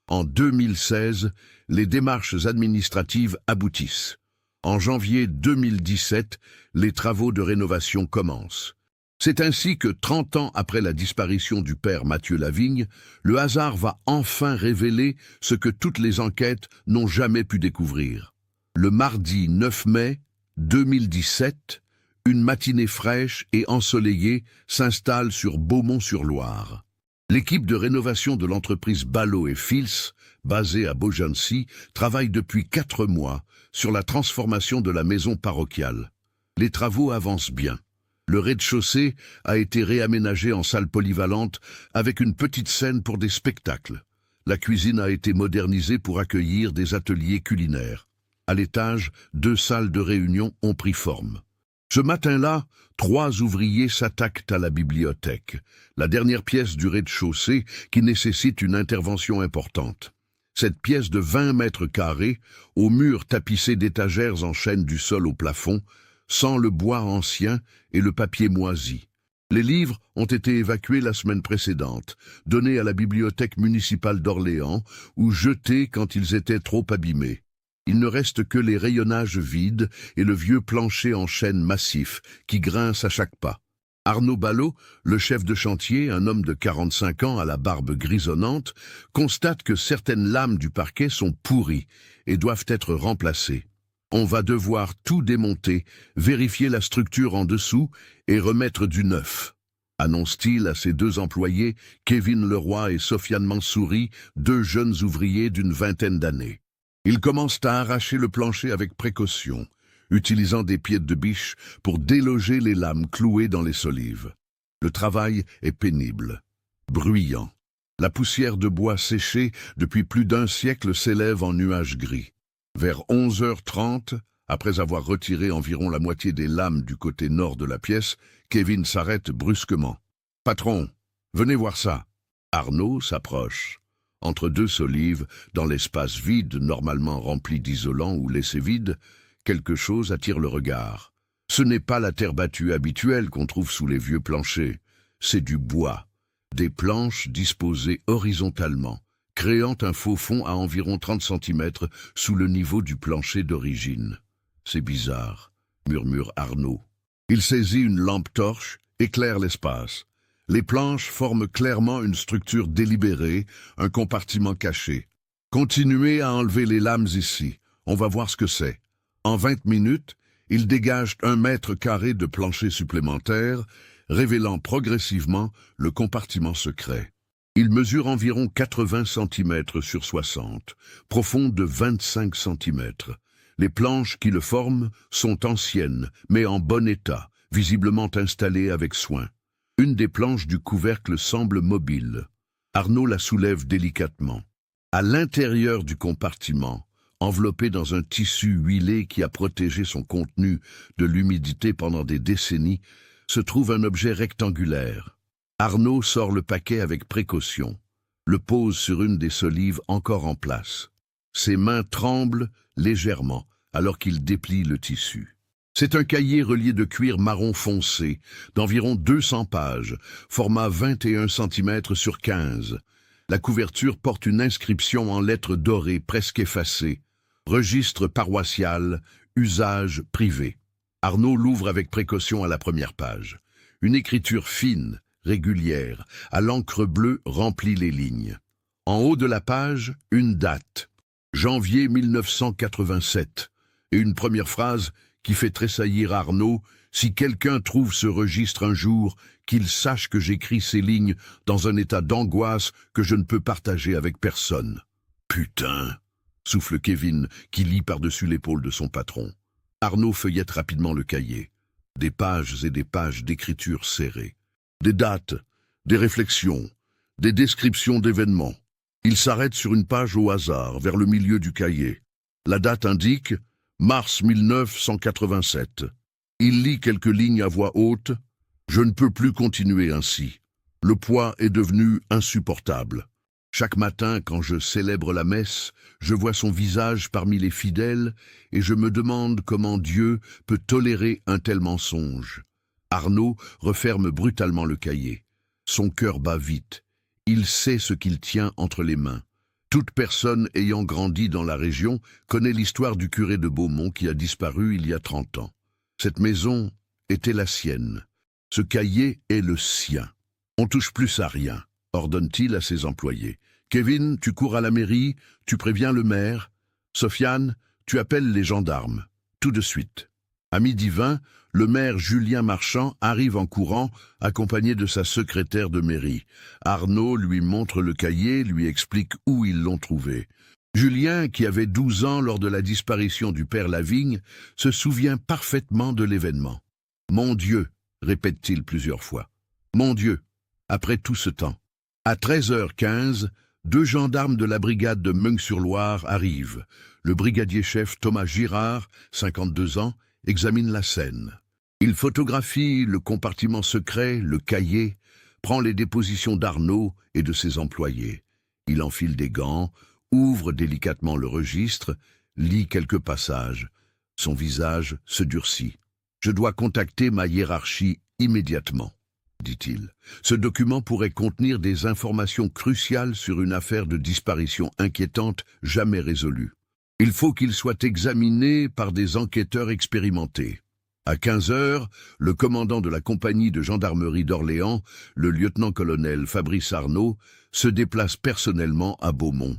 En 2016, les démarches administratives aboutissent. En janvier 2017, les travaux de rénovation commencent. C'est ainsi que 30 ans après la disparition du père Mathieu Lavigne, le hasard va enfin révéler ce que toutes les enquêtes n'ont jamais pu découvrir. Le mardi 9 mai 2017, une matinée fraîche et ensoleillée s'installe sur Beaumont-sur-Loire. L'équipe de rénovation de l'entreprise Ballot et Fils, basée à Beaugency, travaille depuis 4 mois sur la transformation de la maison parochiale. Les travaux avancent bien. Le rez-de-chaussée a été réaménagé en salle polyvalente avec une petite scène pour des spectacles. La cuisine a été modernisée pour accueillir des ateliers culinaires. À l'étage, 2 salles de réunion ont pris forme. Ce matin-là, 3 ouvriers s'attaquent à la bibliothèque, la dernière pièce du rez-de-chaussée qui nécessite une intervention importante. Cette pièce de 20 mètres carrés, aux murs tapissés d'étagères en chêne du sol au plafond, sent le bois ancien et le papier moisi. Les livres ont été évacués la semaine précédente, donnés à la bibliothèque municipale d'Orléans ou jetés quand ils étaient trop abîmés. Il ne reste que les rayonnages vides et le vieux plancher en chêne massif qui grince à chaque pas. Arnaud Ballot, le chef de chantier, un homme de 45 ans à la barbe grisonnante, constate que certaines lames du parquet sont pourries et doivent être remplacées. On va devoir tout démonter, vérifier la structure en dessous et remettre du neuf, annonce-t-il à ses 2 employés, Kevin Leroy et Sofiane Mansouri, 2 jeunes ouvriers d'une vingtaine d'années. Ils commencent à arracher le plancher avec précaution, utilisant des pieds de biche pour déloger les lames clouées dans les solives. Le travail est pénible, bruyant. La poussière de bois séché depuis plus d'1 siècle s'élève en nuages gris. Vers 11h30, après avoir retiré environ la moitié des lames du côté nord de la pièce, Kevin s'arrête brusquement. « Patron, venez voir ça !» Arnaud s'approche. Entre 2 solives, dans l'espace vide normalement rempli d'isolant ou laissé vide, quelque chose attire le regard. Ce n'est pas la terre battue habituelle qu'on trouve sous les vieux planchers, c'est du bois, des planches disposées horizontalement, créant un faux fond à environ 30 cm sous le niveau du plancher d'origine. « C'est bizarre », murmure Arnaud. Il saisit une lampe torche, éclaire l'espace. Les planches forment clairement une structure délibérée, un compartiment caché. Continuez à enlever les lames ici, on va voir ce que c'est. En 20 minutes, il dégage 1 mètre carré de plancher supplémentaire, révélant progressivement le compartiment secret. Il mesure environ 80 cm sur 60, profond de 25 cm. Les planches qui le forment sont anciennes, mais en bon état, visiblement installées avec soin. Une des planches du couvercle semble mobile. Arnaud la soulève délicatement. À l'intérieur du compartiment, enveloppé dans un tissu huilé qui a protégé son contenu de l'humidité pendant des décennies, se trouve un objet rectangulaire. Arnaud sort le paquet avec précaution, le pose sur une des solives encore en place. Ses mains tremblent légèrement alors qu'il déplie le tissu. C'est un cahier relié de cuir marron foncé, d'environ 200 pages, format 21 cm sur 15. La couverture porte une inscription en lettres dorées presque effacées. Registre paroissial, usage privé. Arnaud l'ouvre avec précaution à la première page. Une écriture fine, régulière, à l'encre bleue remplit les lignes. En haut de la page, une date. Janvier 1987. Et une première phrase qui fait tressaillir Arnaud. Si quelqu'un trouve ce registre un jour, qu'il sache que j'écris ces lignes dans un état d'angoisse que je ne peux partager avec personne. Putain, souffle Kevin, qui lit par-dessus l'épaule de son patron. Arnaud feuillette rapidement le cahier. Des pages et des pages d'écriture serrées. Des dates, des réflexions, des descriptions d'événements. Il s'arrête sur une page au hasard, vers le milieu du cahier. La date indique mars 1987. Il lit quelques lignes à voix haute. « Je ne peux plus continuer ainsi. Le poids est devenu insupportable. Chaque matin, quand je célèbre la messe, je vois son visage parmi les fidèles et je me demande comment Dieu peut tolérer un tel mensonge. » Arnaud referme brutalement le cahier. Son cœur bat vite. Il sait ce qu'il tient entre les mains. Toute personne ayant grandi dans la région connaît l'histoire du curé de Beaumont qui a disparu il y a 30 ans. Cette maison était la sienne. Ce cahier est le sien. On touche plus à rien, ordonne-t-il à ses employés. Kevin, tu cours à la mairie, tu préviens le maire. Sofiane, tu appelles les gendarmes. Tout de suite. À 12h20, le maire Julien Marchand arrive en courant, accompagné de sa secrétaire de mairie. Arnaud lui montre le cahier, lui explique où ils l'ont trouvé. Julien, qui avait 12 ans lors de la disparition du père Lavigne, se souvient parfaitement de l'événement. « Mon Dieu !» répète-t-il plusieurs fois. Mon Dieu, après tout ce temps. À 13h15, 2 gendarmes de la brigade de Meung-sur-Loire arrivent. Le brigadier-chef Thomas Girard, 52 ans, examine la scène. Il photographie le compartiment secret, le cahier, prend les dépositions d'Arnaud et de ses employés. Il enfile des gants, ouvre délicatement le registre, lit quelques passages. Son visage se durcit. « Je dois contacter ma hiérarchie immédiatement », dit-il. Ce document pourrait contenir des informations cruciales sur une affaire de disparition inquiétante jamais résolue. Il faut qu'il soit examiné par des enquêteurs expérimentés. À 15h, le commandant de la compagnie de gendarmerie d'Orléans, le lieutenant-colonel Fabrice Arnaud, se déplace personnellement à Beaumont.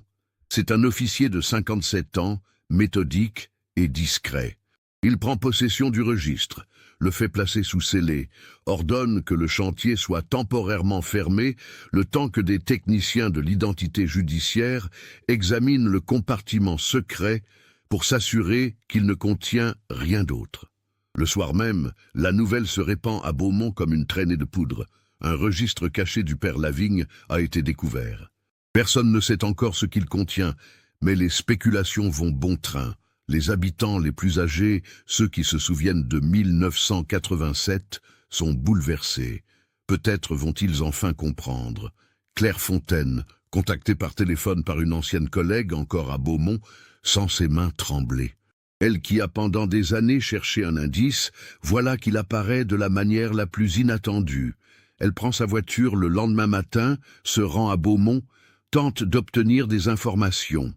C'est un officier de 57 ans, méthodique et discret. Il prend possession du registre, le fait placer sous scellé, ordonne que le chantier soit temporairement fermé le temps que des techniciens de l'identité judiciaire examinent le compartiment secret pour s'assurer qu'il ne contient rien d'autre. Le soir même, la nouvelle se répand à Beaumont comme une traînée de poudre. Un registre caché du père Lavigne a été découvert. Personne ne sait encore ce qu'il contient, mais les spéculations vont bon train. Les habitants les plus âgés, ceux qui se souviennent de 1987, sont bouleversés. Peut-être vont-ils enfin comprendre. Claire Fontaine, contactée par téléphone par une ancienne collègue encore à Beaumont, sent ses mains trembler. Elle qui a pendant des années cherché un indice, voilà qu'il apparaît de la manière la plus inattendue. Elle prend sa voiture le lendemain matin, se rend à Beaumont, tente d'obtenir des informations.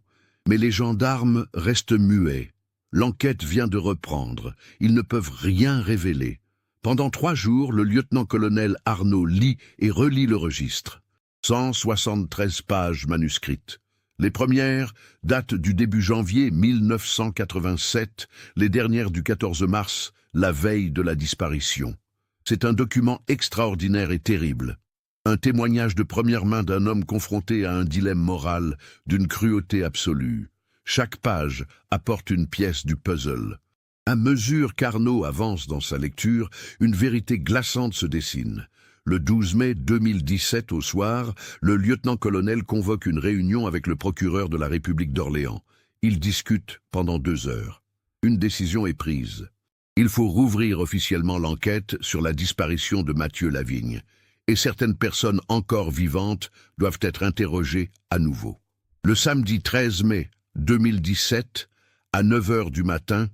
Mais les gendarmes restent muets. L'enquête vient de reprendre. Ils ne peuvent rien révéler. Pendant 3 jours, le lieutenant-colonel Arnaud lit et relit le registre. 173 pages manuscrites. Les premières datent du début janvier 1987, les dernières du 14 mars, la veille de la disparition. C'est un document extraordinaire et terrible. Un témoignage de première main d'un homme confronté à un dilemme moral d'une cruauté absolue. Chaque page apporte une pièce du puzzle. À mesure qu'Arnaud avance dans sa lecture, une vérité glaçante se dessine. Le 12 mai 2017 au soir, le lieutenant-colonel convoque une réunion avec le procureur de la République d'Orléans. Ils discutent pendant 2 heures. Une décision est prise. Il faut rouvrir officiellement l'enquête sur la disparition de Mathieu Lavigne. Et certaines personnes encore vivantes doivent être interrogées à nouveau. Le samedi 13 mai 2017, à 9h du matin,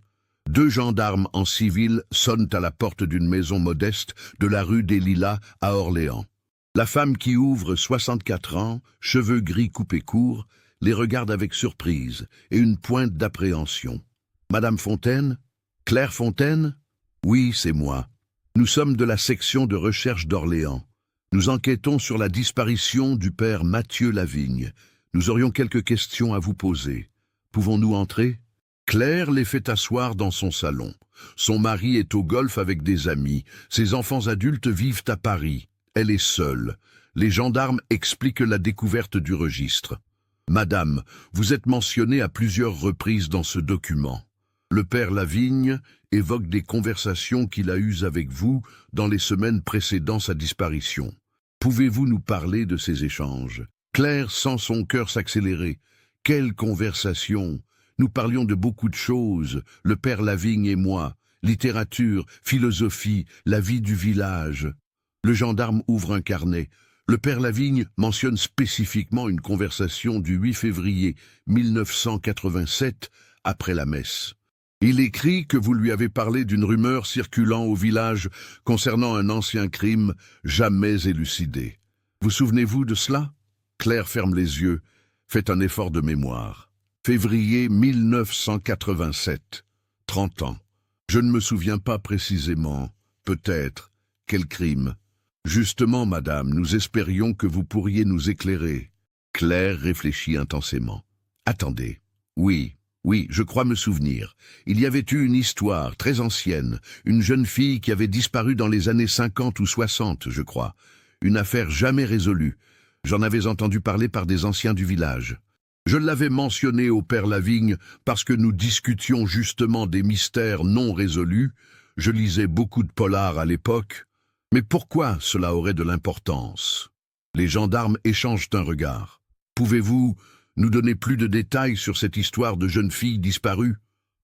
2 gendarmes en civil sonnent à la porte d'une maison modeste de la rue des Lilas à Orléans. La femme qui ouvre, 64 ans, cheveux gris coupés courts, les regarde avec surprise et une pointe d'appréhension. « Madame Fontaine ? Claire Fontaine ? Oui, c'est moi. Nous sommes de la section de recherche d'Orléans. Nous enquêtons sur la disparition du père Mathieu Lavigne. Nous aurions quelques questions à vous poser. Pouvons-nous entrer ? Claire les fait asseoir dans son salon. Son mari est au golf avec des amis. Ses enfants adultes vivent à Paris. Elle est seule. Les gendarmes expliquent la découverte du registre. « Madame, vous êtes mentionnée à plusieurs reprises dans ce document. Le père Lavigne évoque des conversations qu'il a eues avec vous dans les semaines précédant sa disparition. Pouvez-vous nous parler de ces échanges ?» Claire sent son cœur s'accélérer. « Quelle conversation ! Nous parlions de beaucoup de choses, le père Lavigne et moi, littérature, philosophie, la vie du village. » Le gendarme ouvre un carnet. Le père Lavigne mentionne spécifiquement une conversation du 8 février 1987, après la messe. Il écrit que vous lui avez parlé d'une rumeur circulant au village concernant un ancien crime jamais élucidé. Vous souvenez-vous de cela ? Claire ferme les yeux, fait un effort de mémoire. Février 1987, 30 ans. Je ne me souviens pas précisément. Peut-être. Quel crime ? Justement, madame, nous espérions que vous pourriez nous éclairer. Claire réfléchit intensément. Attendez. Oui, je crois me souvenir. Il y avait eu une histoire très ancienne, une jeune fille qui avait disparu dans les années 50 ou 60, je crois. Une affaire jamais résolue. J'en avais entendu parler par des anciens du village. Je l'avais mentionné au père Lavigne parce que nous discutions justement des mystères non résolus. Je lisais beaucoup de polars à l'époque. Mais pourquoi cela aurait de l'importance? Les gendarmes échangent un regard. Pouvez-vous nous donner plus de détails sur cette histoire de jeune fille disparue?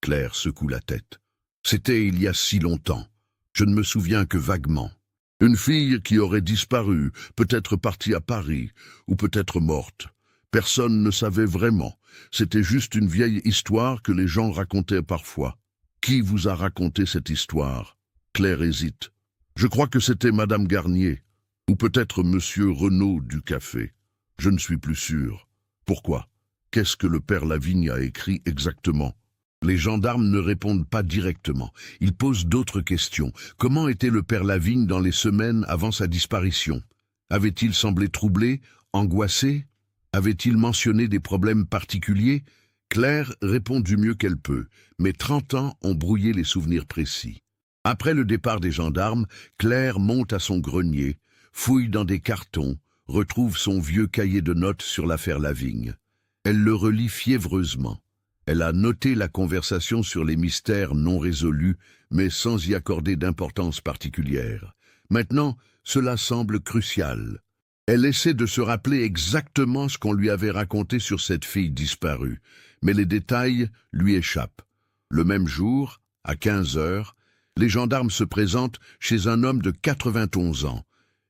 Claire secoue la tête. C'était il y a si longtemps. Je ne me souviens que vaguement. Une fille qui aurait disparu, peut-être partie à Paris, ou peut-être morte. Personne ne savait vraiment. C'était juste une vieille histoire que les gens racontaient parfois. Qui vous a raconté cette histoire? Claire hésite. Je crois que c'était Madame Garnier, ou peut-être Monsieur Renaud du café. Je ne suis plus sûr. Pourquoi? Qu'est-ce que le père Lavigne a écrit exactement? Les gendarmes ne répondent pas directement. Ils posent d'autres questions. Comment était le père Lavigne dans les semaines avant sa disparition? Avait-il semblé troublé, angoissé? Avait-il mentionné des problèmes particuliers? Claire répond du mieux qu'elle peut, mais 30 ans ont brouillé les souvenirs précis. Après le départ des gendarmes, Claire monte à son grenier, fouille dans des cartons, retrouve son vieux cahier de notes sur l'affaire Lavigne. Elle le relit fiévreusement. Elle a noté la conversation sur les mystères non résolus, mais sans y accorder d'importance particulière. Maintenant, cela semble crucial. Elle essaie de se rappeler exactement ce qu'on lui avait raconté sur cette fille disparue, mais les détails lui échappent. Le même jour, à 15 heures, les gendarmes se présentent chez un homme de 91 ans,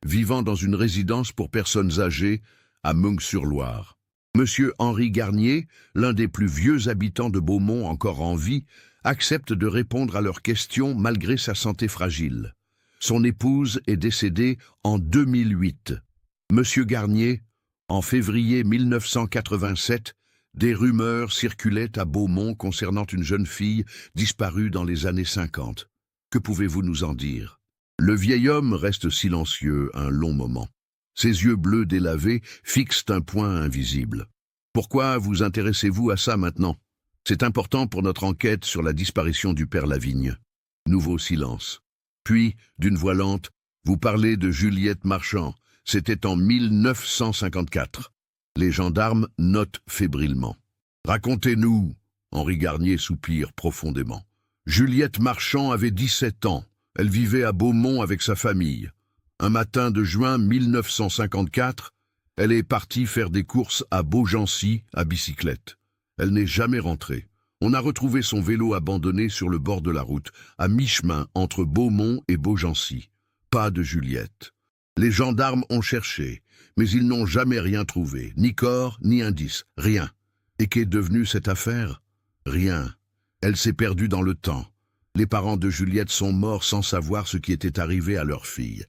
vivant dans une résidence pour personnes âgées à Meung-sur-Loire. Monsieur Henri Garnier, l'un des plus vieux habitants de Beaumont encore en vie, accepte de répondre à leurs questions malgré sa santé fragile. Son épouse est décédée en 2008. Monsieur Garnier, en février 1987, des rumeurs circulaient à Beaumont concernant une jeune fille disparue dans les années 50. Que pouvez-vous nous en dire? Le vieil homme reste silencieux un long moment. Ses yeux bleus délavés fixent un point invisible. Pourquoi vous intéressez-vous à ça maintenant? C'est important pour notre enquête sur la disparition du père Lavigne. Nouveau silence. Puis, d'une voix lente, vous parlez de Juliette Marchand. C'était en 1954. Les gendarmes notent fébrilement. Racontez-nous. Henri Garnier soupire profondément. Juliette Marchand avait 17 ans. Elle vivait à Beaumont avec sa famille. Un matin de juin 1954, elle est partie faire des courses à Beaugency à bicyclette. Elle n'est jamais rentrée. On a retrouvé son vélo abandonné sur le bord de la route, à mi-chemin entre Beaumont et Beaugency. Pas de Juliette. Les gendarmes ont cherché, mais ils n'ont jamais rien trouvé, ni corps, ni indice, rien. Et qu'est devenue cette affaire? Rien. Elle s'est perdue dans le temps. Les parents de Juliette sont morts sans savoir ce qui était arrivé à leur fille.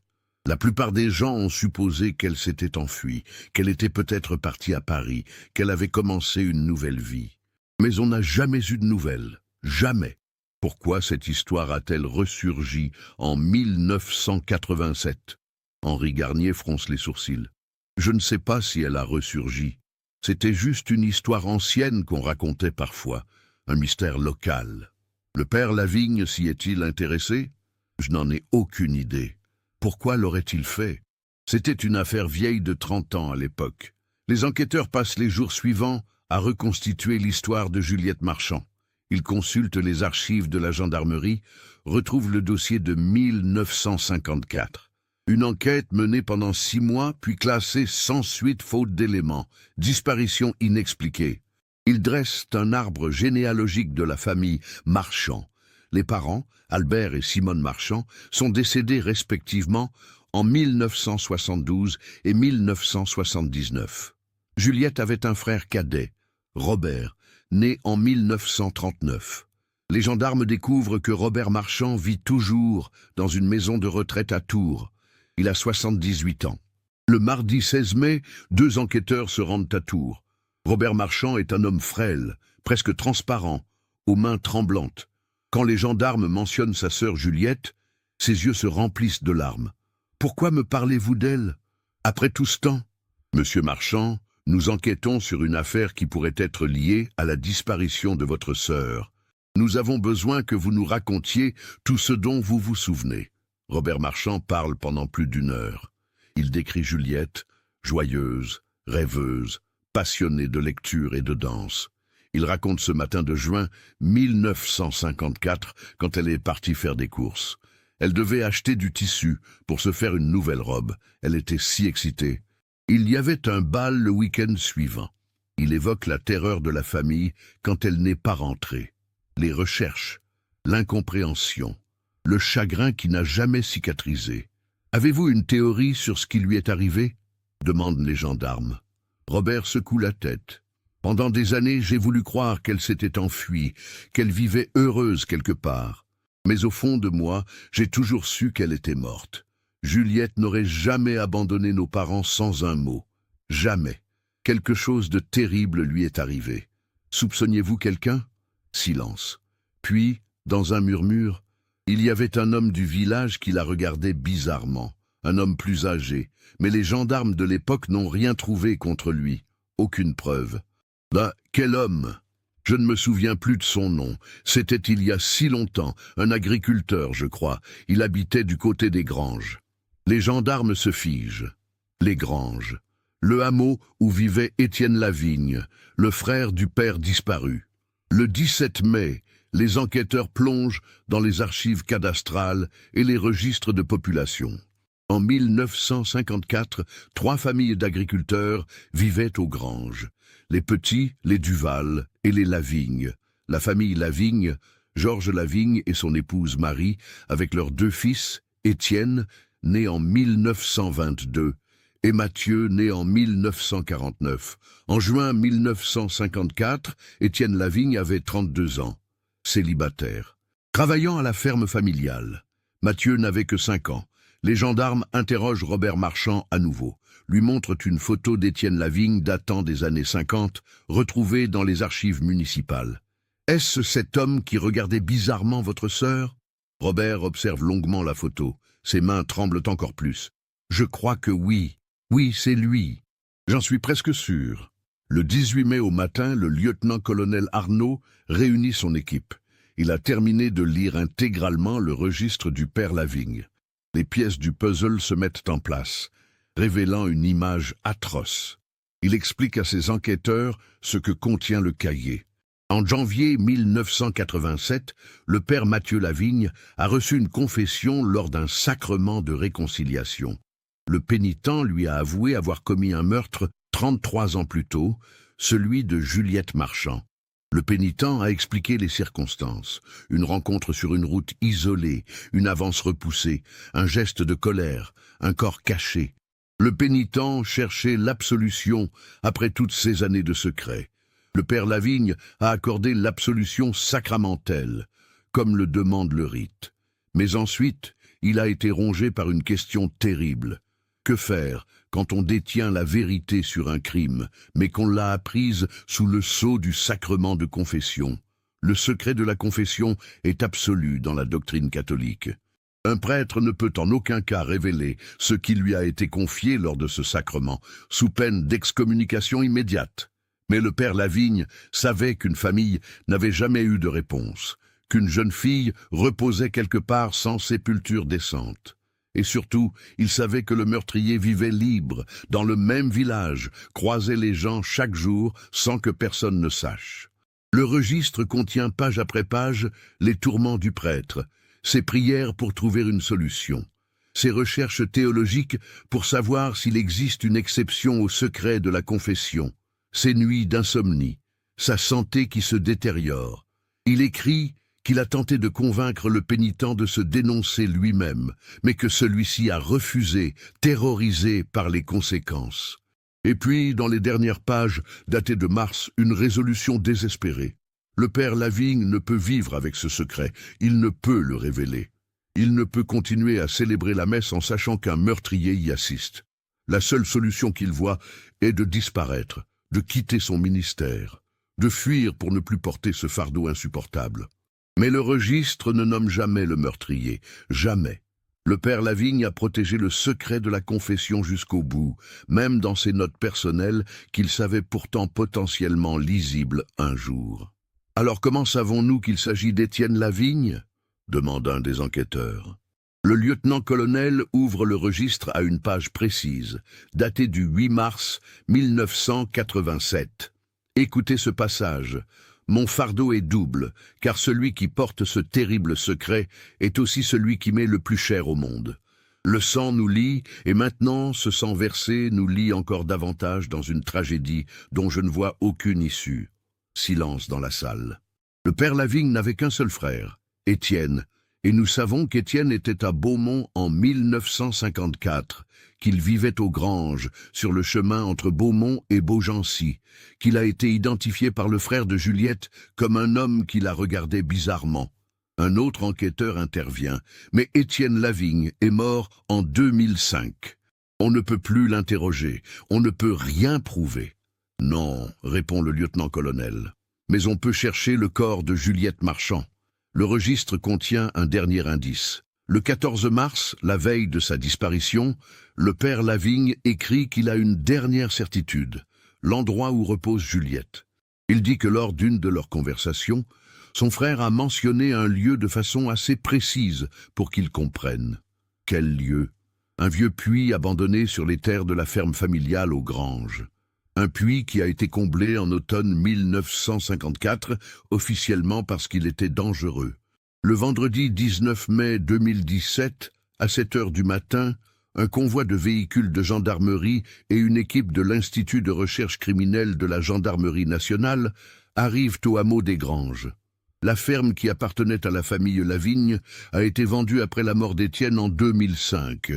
La plupart des gens ont supposé qu'elle s'était enfuie, qu'elle était peut-être partie à Paris, qu'elle avait commencé une nouvelle vie. Mais on n'a jamais eu de nouvelles. Jamais. Pourquoi cette histoire a-t-elle ressurgi en 1987? Henri Garnier fronce les sourcils. Je ne sais pas si elle a ressurgi. C'était juste une histoire ancienne qu'on racontait parfois, un mystère local. Le père Lavigne s'y est-il intéressé? Je n'en ai aucune idée. Pourquoi l'aurait-il fait? C'était une affaire vieille de 30 ans à l'époque. Les enquêteurs passent les jours suivants à reconstituer l'histoire de Juliette Marchand. Ils consultent les archives de la gendarmerie, retrouvent le dossier de 1954. Une enquête menée pendant 6 mois, puis classée sans suite faute d'éléments. Disparition inexpliquée. Ils dressent un arbre généalogique de la famille Marchand. Les parents, Albert et Simone Marchand, sont décédés respectivement en 1972 et 1979. Juliette avait un frère cadet, Robert, né en 1939. Les gendarmes découvrent que Robert Marchand vit toujours dans une maison de retraite à Tours. Il a 78 ans. Le mardi 16 mai, 2 enquêteurs se rendent à Tours. Robert Marchand est un homme frêle, presque transparent, aux mains tremblantes. Quand les gendarmes mentionnent sa sœur Juliette, ses yeux se remplissent de larmes. « Pourquoi me parlez-vous d'elle? Après tout ce temps ?»« Monsieur Marchand, nous enquêtons sur une affaire qui pourrait être liée à la disparition de votre sœur. Nous avons besoin que vous nous racontiez tout ce dont vous vous souvenez. » Robert Marchand parle pendant plus d'1 heure. Il décrit Juliette, joyeuse, rêveuse, passionnée de lecture et de danse. Il raconte ce matin de juin 1954, quand elle est partie faire des courses. Elle devait acheter du tissu pour se faire une nouvelle robe. Elle était si excitée. Il y avait un bal le week-end suivant. Il évoque la terreur de la famille quand elle n'est pas rentrée. Les recherches, l'incompréhension, le chagrin qui n'a jamais cicatrisé. Avez-vous une théorie sur ce qui lui est arrivé? Demandent les gendarmes. Robert secoue la tête. Pendant des années, j'ai voulu croire qu'elle s'était enfuie, qu'elle vivait heureuse quelque part. Mais au fond de moi, j'ai toujours su qu'elle était morte. Juliette n'aurait jamais abandonné nos parents sans un mot. Jamais. Quelque chose de terrible lui est arrivé. Soupçonniez-vous quelqu'un? Silence. Puis, dans un murmure, il y avait un homme du village qui la regardait bizarrement. Un homme plus âgé. Mais les gendarmes de l'époque n'ont rien trouvé contre lui. Aucune preuve. Quel homme? Je ne me souviens plus de son nom. C'était il y a si longtemps, un agriculteur, je crois. Il habitait du côté des Granges. Les gendarmes se figent. Les Granges. Le hameau où vivait Étienne Lavigne, le frère du père disparu. Le 17 mai, les enquêteurs plongent dans les archives cadastrales et les registres de population. En 1954, 3 familles d'agriculteurs vivaient aux Granges. Les Petits, les Duval et les Lavigne. La famille Lavigne, Georges Lavigne et son épouse Marie, avec leurs 2 fils, Étienne, né en 1922, et Mathieu, né en 1949. En juin 1954, Étienne Lavigne avait 32 ans, célibataire. Travaillant à la ferme familiale, Mathieu n'avait que 5 ans. Les gendarmes interrogent Robert Marchand à nouveau, lui montrent une photo d'Étienne Lavigne datant des années 50, retrouvée dans les archives municipales. « Est-ce cet homme qui regardait bizarrement votre sœur ?» Robert observe longuement la photo. Ses mains tremblent encore plus. « Je crois que oui. Oui, c'est lui. J'en suis presque sûr. » Le 18 mai au matin, le lieutenant-colonel Arnaud réunit son équipe. Il a terminé de lire intégralement le registre du père Lavigne. Les pièces du puzzle se mettent en place, révélant une image atroce. Il explique à ses enquêteurs ce que contient le cahier. En janvier 1987, le père Mathieu Lavigne a reçu une confession lors d'un sacrement de réconciliation. Le pénitent lui a avoué avoir commis un meurtre 33 ans plus tôt, celui de Juliette Marchand. Le pénitent a expliqué les circonstances. Une rencontre sur une route isolée, une avance repoussée, un geste de colère, un corps caché. Le pénitent cherchait l'absolution après toutes ces années de secret. Le père Lavigne a accordé l'absolution sacramentelle, comme le demande le rite. Mais ensuite, il a été rongé par une question terrible. Que faire quand on détient la vérité sur un crime, mais qu'on l'a apprise sous le sceau du sacrement de confession? Le secret de la confession est absolu dans la doctrine catholique. Un prêtre ne peut en aucun cas révéler ce qui lui a été confié lors de ce sacrement, sous peine d'excommunication immédiate. Mais le père Lavigne savait qu'une famille n'avait jamais eu de réponse, qu'une jeune fille reposait quelque part sans sépulture décente. Et surtout, il savait que le meurtrier vivait libre, dans le même village, croisait les gens chaque jour sans que personne ne sache. Le registre contient page après page les tourments du prêtre, ses prières pour trouver une solution, ses recherches théologiques pour savoir s'il existe une exception au secret de la confession, ses nuits d'insomnie, sa santé qui se détériore. Il écrit qu'il a tenté de convaincre le pénitent de se dénoncer lui-même, mais que celui-ci a refusé, terrorisé par les conséquences. Et puis, dans les dernières pages, datées de mars, une résolution désespérée. Le père Lavigne ne peut vivre avec ce secret, il ne peut le révéler. Il ne peut continuer à célébrer la messe en sachant qu'un meurtrier y assiste. La seule solution qu'il voit est de disparaître, de quitter son ministère, de fuir pour ne plus porter ce fardeau insupportable. Mais le registre ne nomme jamais le meurtrier, jamais. Le père Lavigne a protégé le secret de la confession jusqu'au bout, même dans ses notes personnelles qu'il savait pourtant potentiellement lisibles un jour. Alors comment savons-nous qu'il s'agit d'Étienne Lavigne? Demande un des enquêteurs. Le lieutenant-colonel ouvre le registre à une page précise, datée du 8 mars 1987. Écoutez ce passage. Mon fardeau est double, car celui qui porte ce terrible secret est aussi celui qui m'est le plus cher au monde. Le sang nous lie, et maintenant ce sang versé nous lie encore davantage dans une tragédie dont je ne vois aucune issue. Silence dans la salle. Le père Lavigne n'avait qu'un seul frère, Étienne, et nous savons qu'Étienne était à Beaumont en 1954, qu'il vivait aux Granges, sur le chemin entre Beaumont et Beaugency, qu'il a été identifié par le frère de Juliette comme un homme qui la regardait bizarrement. Un autre enquêteur intervient, mais Étienne Lavigne est mort en 2005. On ne peut plus l'interroger, on ne peut rien prouver. Non, répond le lieutenant-colonel, mais on peut chercher le corps de Juliette Marchand. Le registre contient un dernier indice. Le 14 mars, la veille de sa disparition, le père Lavigne écrit qu'il a une dernière certitude, l'endroit où repose Juliette. Il dit que lors d'une de leurs conversations, son frère a mentionné un lieu de façon assez précise pour qu'il comprenne. Quel lieu? Un vieux puits abandonné sur les terres de la ferme familiale aux Granges. Un puits qui a été comblé en automne 1954, officiellement parce qu'il était dangereux. Le vendredi 19 mai 2017, à 7 heures du matin, un convoi de véhicules de gendarmerie et une équipe de l'Institut de recherche criminelle de la Gendarmerie nationale arrivent au hameau des Granges. La ferme qui appartenait à la famille Lavigne a été vendue après la mort d'Étienne en 2005.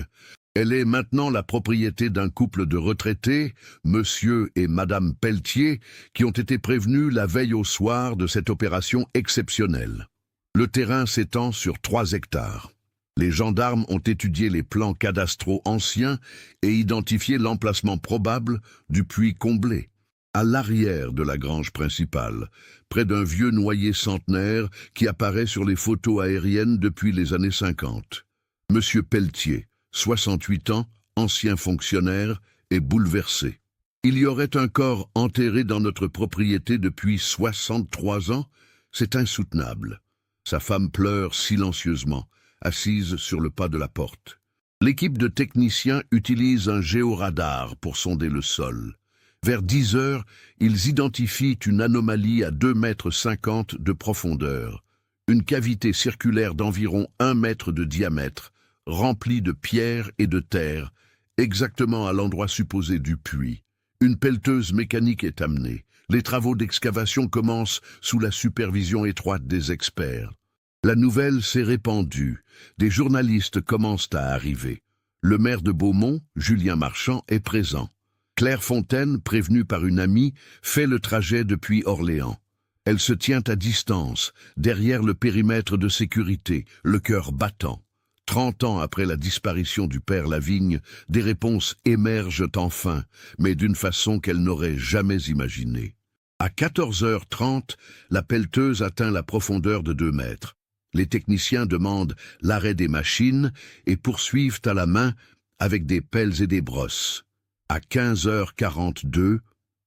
Elle est maintenant la propriété d'un couple de retraités, monsieur et madame Pelletier, qui ont été prévenus la veille au soir de cette opération exceptionnelle. Le terrain s'étend sur 3 hectares. Les gendarmes ont étudié les plans cadastraux anciens et identifié l'emplacement probable du puits comblé. À l'arrière de la grange principale, près d'un vieux noyer centenaire qui apparaît sur les photos aériennes depuis les années 50. Monsieur Pelletier, 68 ans, ancien fonctionnaire, est bouleversé. Il y aurait un corps enterré dans notre propriété depuis 63 ans? C'est insoutenable. Sa femme pleure silencieusement, assise sur le pas de la porte. L'équipe de techniciens utilise un géoradar pour sonder le sol. Vers 10 heures, ils identifient une anomalie à 2,50 m de profondeur, une cavité circulaire d'environ 1 mètre de diamètre, remplie de pierres et de terre, exactement à l'endroit supposé du puits. Une pelleteuse mécanique est amenée. Les travaux d'excavation commencent sous la supervision étroite des experts. La nouvelle s'est répandue. Des journalistes commencent à arriver. Le maire de Beaumont, Julien Marchand, est présent. Claire Fontaine, prévenue par une amie, fait le trajet depuis Orléans. Elle se tient à distance, derrière le périmètre de sécurité, le cœur battant. 30 ans après la disparition du père Lavigne, des réponses émergent enfin, mais d'une façon qu'elle n'aurait jamais imaginée. À 14h30, la pelleteuse atteint la profondeur de 2 mètres. Les techniciens demandent l'arrêt des machines et poursuivent à la main avec des pelles et des brosses. À 15h42,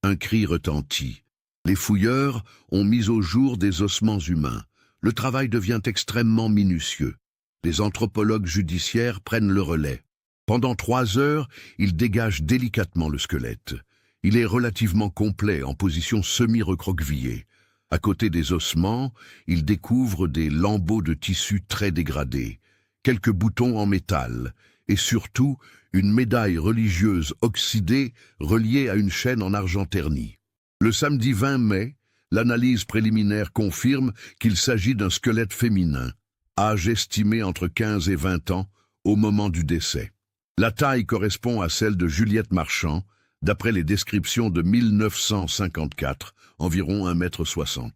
un cri retentit. Les fouilleurs ont mis au jour des ossements humains. Le travail devient extrêmement minutieux. Les anthropologues judiciaires prennent le relais. Pendant 3 heures, ils dégagent délicatement le squelette. Il est relativement complet, en position semi-recroquevillée. À côté des ossements, ils découvrent des lambeaux de tissu très dégradés, quelques boutons en métal, et surtout une médaille religieuse oxydée reliée à une chaîne en argent terni. Le samedi 20 mai, l'analyse préliminaire confirme qu'il s'agit d'un squelette féminin, âge estimé entre 15 et 20 ans au moment du décès. La taille correspond à celle de Juliette Marchand, d'après les descriptions de 1954, environ 1,60 m.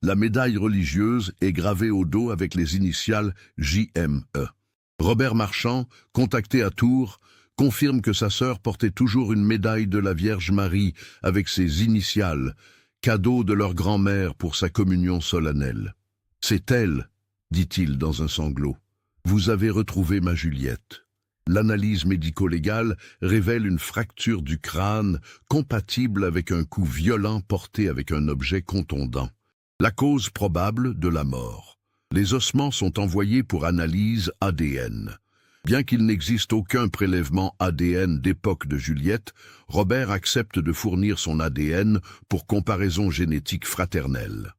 La médaille religieuse est gravée au dos avec les initiales JME. Robert Marchand, contacté à Tours, confirme que sa sœur portait toujours une médaille de la Vierge Marie avec ses initiales, cadeau de leur grand-mère pour sa communion solennelle. « C'est elle, dit-il dans un sanglot. Vous avez retrouvé ma Juliette. » L'analyse médico-légale révèle une fracture du crâne compatible avec un coup violent porté avec un objet contondant. La cause probable de la mort. Les ossements sont envoyés pour analyse ADN. Bien qu'il n'existe aucun prélèvement ADN d'époque de Juliette, Robert accepte de fournir son ADN pour comparaison génétique fraternelle.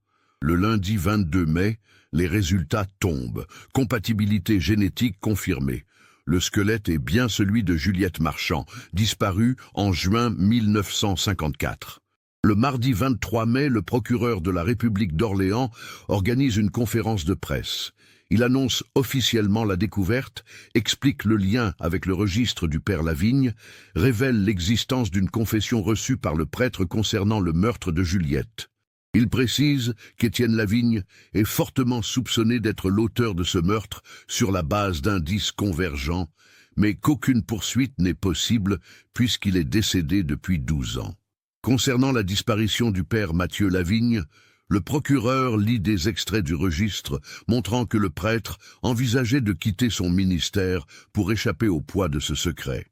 Le lundi 22 mai, les résultats tombent. Compatibilité génétique confirmée. Le squelette est bien celui de Juliette Marchand, disparue en juin 1954. Le mardi 23 mai, le procureur de la République d'Orléans organise une conférence de presse. Il annonce officiellement la découverte, explique le lien avec le registre du père Lavigne, révèle l'existence d'une confession reçue par le prêtre concernant le meurtre de Juliette. Il précise qu'Étienne Lavigne est fortement soupçonné d'être l'auteur de ce meurtre sur la base d'indices convergents, mais qu'aucune poursuite n'est possible puisqu'il est décédé depuis 12 ans. Concernant la disparition du père Mathieu Lavigne, le procureur lit des extraits du registre montrant que le prêtre envisageait de quitter son ministère pour échapper au poids de ce secret.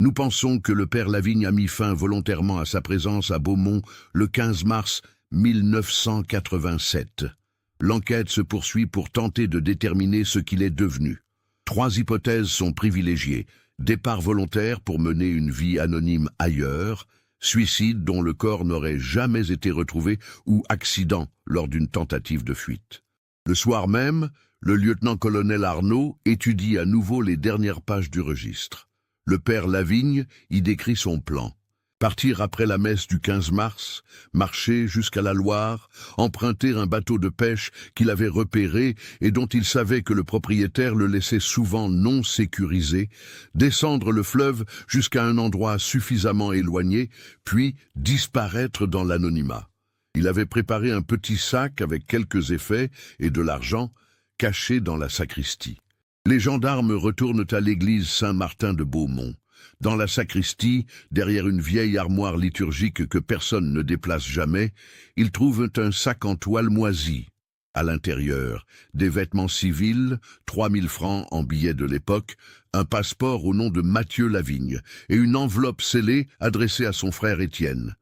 Nous pensons que le père Lavigne a mis fin volontairement à sa présence à Beaumont le 15 mars 1987. L'enquête se poursuit pour tenter de déterminer ce qu'il est devenu. 3 hypothèses sont privilégiées. Départ volontaire pour mener une vie anonyme ailleurs, suicide dont le corps n'aurait jamais été retrouvé ou accident lors d'une tentative de fuite. Le soir même, le lieutenant-colonel Arnaud étudie à nouveau les dernières pages du registre. Le père Lavigne y décrit son plan. Partir après la messe du 15 mars, marcher jusqu'à la Loire, emprunter un bateau de pêche qu'il avait repéré et dont il savait que le propriétaire le laissait souvent non sécurisé, descendre le fleuve jusqu'à un endroit suffisamment éloigné, puis disparaître dans l'anonymat. Il avait préparé un petit sac avec quelques effets et de l'argent, caché dans la sacristie. Les gendarmes retournent à l'église Saint-Martin de Beaumont. Dans la sacristie, derrière une vieille armoire liturgique que personne ne déplace jamais, ils trouvent un sac en toile moisie. À l'intérieur, des vêtements civils, 3000 francs en billets de l'époque, un passeport au nom de Mathieu Lavigne et une enveloppe scellée adressée à son frère Étienne.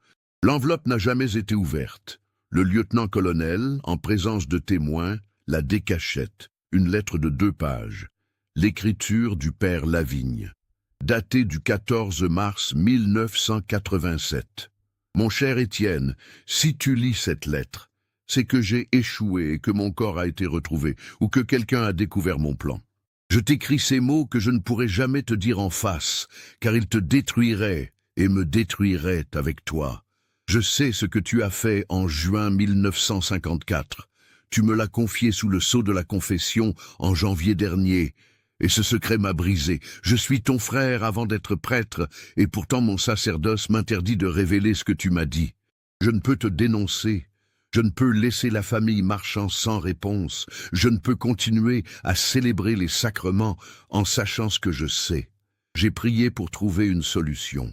L'enveloppe n'a jamais été ouverte. Le lieutenant-colonel, en présence de témoins, la décachette. Une lettre de 2 pages. L'écriture du père Lavigne. Daté du 14 mars 1987. Mon cher Étienne, si tu lis cette lettre, c'est que j'ai échoué et que mon corps a été retrouvé, ou que quelqu'un a découvert mon plan. Je t'écris ces mots que je ne pourrai jamais te dire en face, car ils te détruiraient et me détruiraient avec toi. Je sais ce que tu as fait en juin 1954. Tu me l'as confié sous le sceau de la confession en janvier dernier. Et ce secret m'a brisé. Je suis ton frère avant d'être prêtre, et pourtant mon sacerdoce m'interdit de révéler ce que tu m'as dit. Je ne peux te dénoncer. Je ne peux laisser la famille Marchand sans réponse. Je ne peux continuer à célébrer les sacrements en sachant ce que je sais. J'ai prié pour trouver une solution.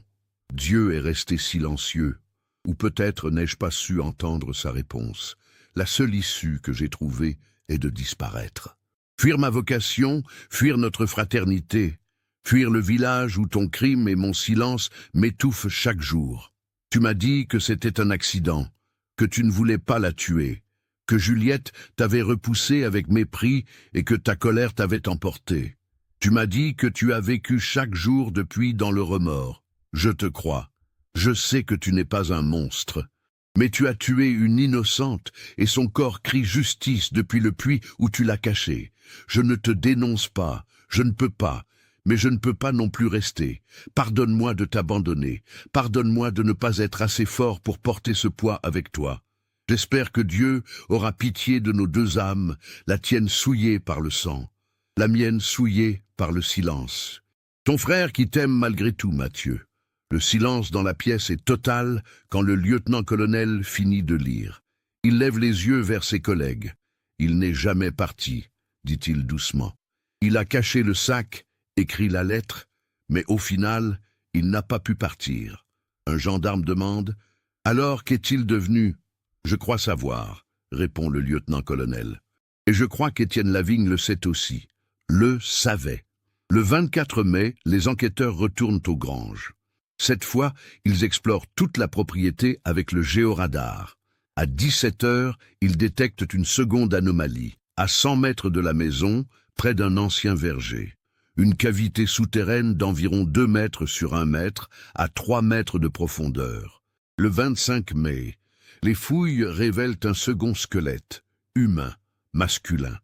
Dieu est resté silencieux. Ou peut-être n'ai-je pas su entendre sa réponse. La seule issue que j'ai trouvée est de disparaître. Fuir ma vocation, fuir notre fraternité, fuir le village où ton crime et mon silence m'étouffent chaque jour. Tu m'as dit que c'était un accident, que tu ne voulais pas la tuer, que Juliette t'avait repoussé avec mépris et que ta colère t'avait emporté. Tu m'as dit que tu as vécu chaque jour depuis dans le remords. Je te crois. Je sais que tu n'es pas un monstre. Mais tu as tué une innocente et son corps crie justice depuis le puits où tu l'as caché. Je ne te dénonce pas, je ne peux pas, mais je ne peux pas non plus rester. Pardonne-moi de t'abandonner, pardonne-moi de ne pas être assez fort pour porter ce poids avec toi. J'espère que Dieu aura pitié de nos 2 âmes, la tienne souillée par le sang, la mienne souillée par le silence. Ton frère qui t'aime malgré tout, Mathieu. Le silence dans la pièce est total quand le lieutenant-colonel finit de lire. Il lève les yeux vers ses collègues. Il n'est jamais parti, dit-il doucement. Il a caché le sac, écrit la lettre, mais au final, il n'a pas pu partir. Un gendarme demande « Alors, qu'est-il devenu ?»« Je crois savoir, » répond le lieutenant-colonel. Et je crois qu'Étienne Lavigne le sait aussi. Le savait. Le 24 mai, les enquêteurs retournent aux granges. Cette fois, ils explorent toute la propriété avec le géoradar. À 17 heures, ils détectent une seconde anomalie. À 100 mètres de la maison, près d'un ancien verger. Une cavité souterraine d'environ 2 mètres sur 1 mètre, à 3 mètres de profondeur. Le 25 mai, les fouilles révèlent un second squelette, humain, masculin.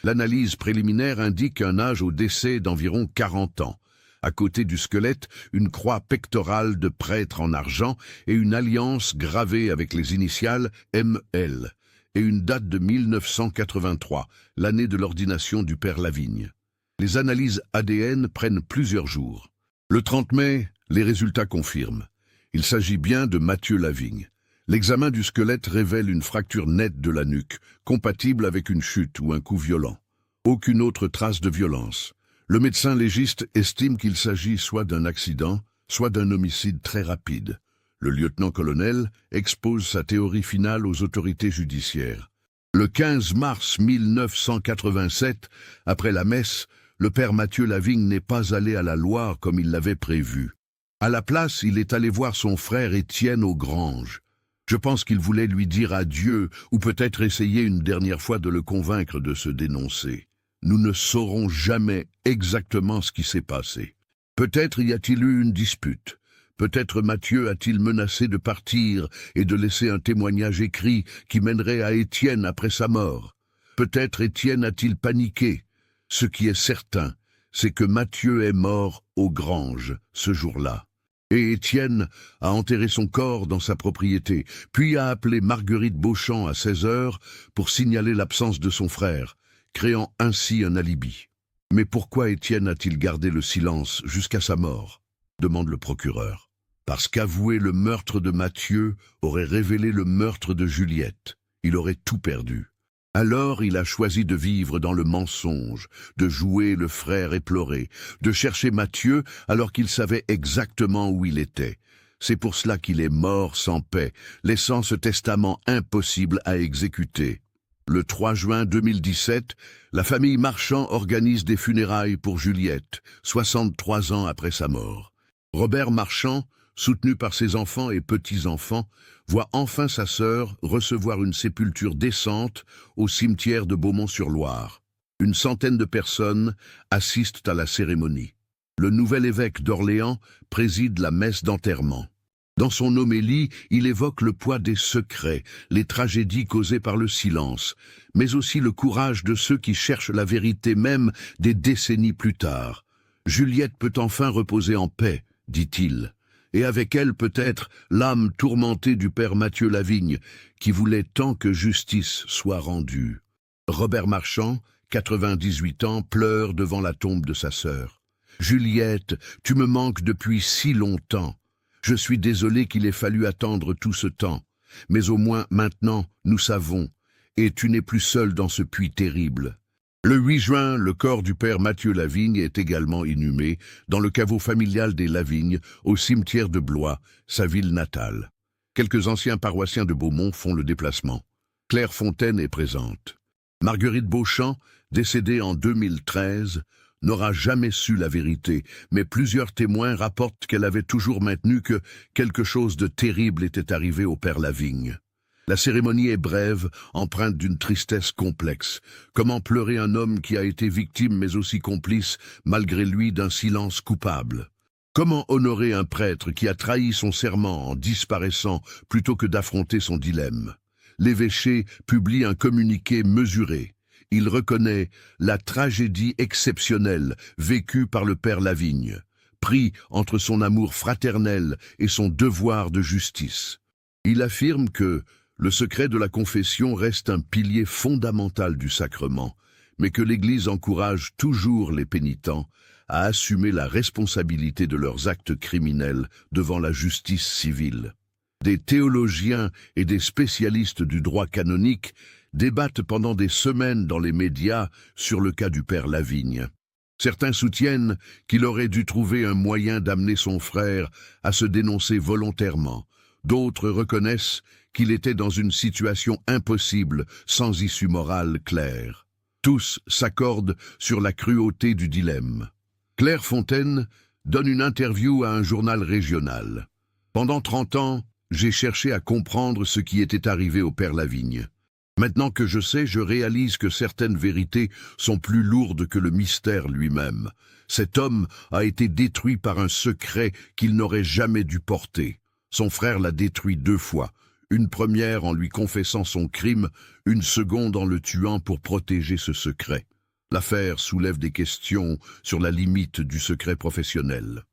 L'analyse préliminaire indique un âge au décès d'environ 40 ans. À côté du squelette, une croix pectorale de prêtre en argent et une alliance gravée avec les initiales ML et une date de 1983, l'année de l'ordination du père Lavigne. Les analyses ADN prennent plusieurs jours. Le 30 mai, les résultats confirment. Il s'agit bien de Mathieu Lavigne. L'examen du squelette révèle une fracture nette de la nuque, compatible avec une chute ou un coup violent. Aucune autre trace de violence. Le médecin légiste estime qu'il s'agit soit d'un accident, soit d'un homicide très rapide. Le lieutenant-colonel expose sa théorie finale aux autorités judiciaires. Le 15 mars 1987, après la messe, le père Mathieu Lavigne n'est pas allé à la Loire comme il l'avait prévu. À la place, il est allé voir son frère Étienne aux Granges. Je pense qu'il voulait lui dire adieu ou peut-être essayer une dernière fois de le convaincre de se dénoncer. Nous ne saurons jamais exactement ce qui s'est passé. Peut-être y a-t-il eu une dispute. Peut-être Mathieu a-t-il menacé de partir et de laisser un témoignage écrit qui mènerait à Étienne après sa mort. Peut-être Étienne a-t-il paniqué. Ce qui est certain, c'est que Mathieu est mort aux Granges ce jour-là. Et Étienne a enterré son corps dans sa propriété, puis a appelé Marguerite Beauchamp à 16 heures pour signaler l'absence de son frère, créant ainsi un alibi. Mais pourquoi Étienne a-t-il gardé le silence jusqu'à sa mort ? Demande le procureur. Parce qu'avouer le meurtre de Mathieu aurait révélé le meurtre de Juliette. Il aurait tout perdu. Alors il a choisi de vivre dans le mensonge, de jouer le frère éploré, de chercher Mathieu alors qu'il savait exactement où il était. C'est pour cela qu'il est mort sans paix, laissant ce testament impossible à exécuter. Le 3 juin 2017, la famille Marchand organise des funérailles pour Juliette, 63 ans après sa mort. Robert Marchand, soutenu par ses enfants et petits-enfants, voit enfin sa sœur recevoir une sépulture décente au cimetière de Beaumont-sur-Loire. Une centaine de personnes assistent à la cérémonie. Le nouvel évêque d'Orléans préside la messe d'enterrement. Dans son homélie, il évoque le poids des secrets, les tragédies causées par le silence, mais aussi le courage de ceux qui cherchent la vérité même des décennies plus tard. Juliette peut enfin reposer en paix, dit-il, et avec elle peut-être l'âme tourmentée du père Mathieu Lavigne, qui voulait tant que justice soit rendue. Robert Marchand, 98 ans, pleure devant la tombe de sa sœur. « Juliette, tu me manques depuis si longtemps. Je suis désolé qu'il ait fallu attendre tout ce temps, mais au moins maintenant nous savons, et tu n'es plus seul dans ce puits terrible. » Le 8 juin, le corps du père Mathieu Lavigne est également inhumé dans le caveau familial des Lavigne, au cimetière de Blois, sa ville natale. Quelques anciens paroissiens de Beaumont font le déplacement. Claire Fontaine est présente. Marguerite Beauchamp, décédée en 2013, n'aura jamais su la vérité, mais plusieurs témoins rapportent qu'elle avait toujours maintenu que quelque chose de terrible était arrivé au père Lavigne. La cérémonie est brève, empreinte d'une tristesse complexe. Comment pleurer un homme qui a été victime mais aussi complice, malgré lui, d'un silence coupable? Comment honorer un prêtre qui a trahi son serment en disparaissant plutôt que d'affronter son dilemme? L'évêché publie un communiqué mesuré. Il reconnaît la tragédie exceptionnelle vécue par le père Lavigne, pris entre son amour fraternel et son devoir de justice. Il affirme que le secret de la confession reste un pilier fondamental du sacrement, mais que l'Église encourage toujours les pénitents à assumer la responsabilité de leurs actes criminels devant la justice civile. Des théologiens et des spécialistes du droit canonique débattent pendant des semaines dans les médias sur le cas du père Lavigne. Certains soutiennent qu'il aurait dû trouver un moyen d'amener son frère à se dénoncer volontairement. D'autres reconnaissent qu'il était dans une situation impossible, sans issue morale claire. Tous s'accordent sur la cruauté du dilemme. Claire Fontaine donne une interview à un journal régional. « Pendant 30 ans, j'ai cherché à comprendre ce qui était arrivé au père Lavigne. Maintenant que je sais, je réalise que certaines vérités sont plus lourdes que le mystère lui-même. Cet homme a été détruit par un secret qu'il n'aurait jamais dû porter. Son frère l'a détruit 2 fois, Une première en lui confessant son crime, une seconde en le tuant pour protéger ce secret. L'affaire soulève des questions sur la limite du secret professionnel.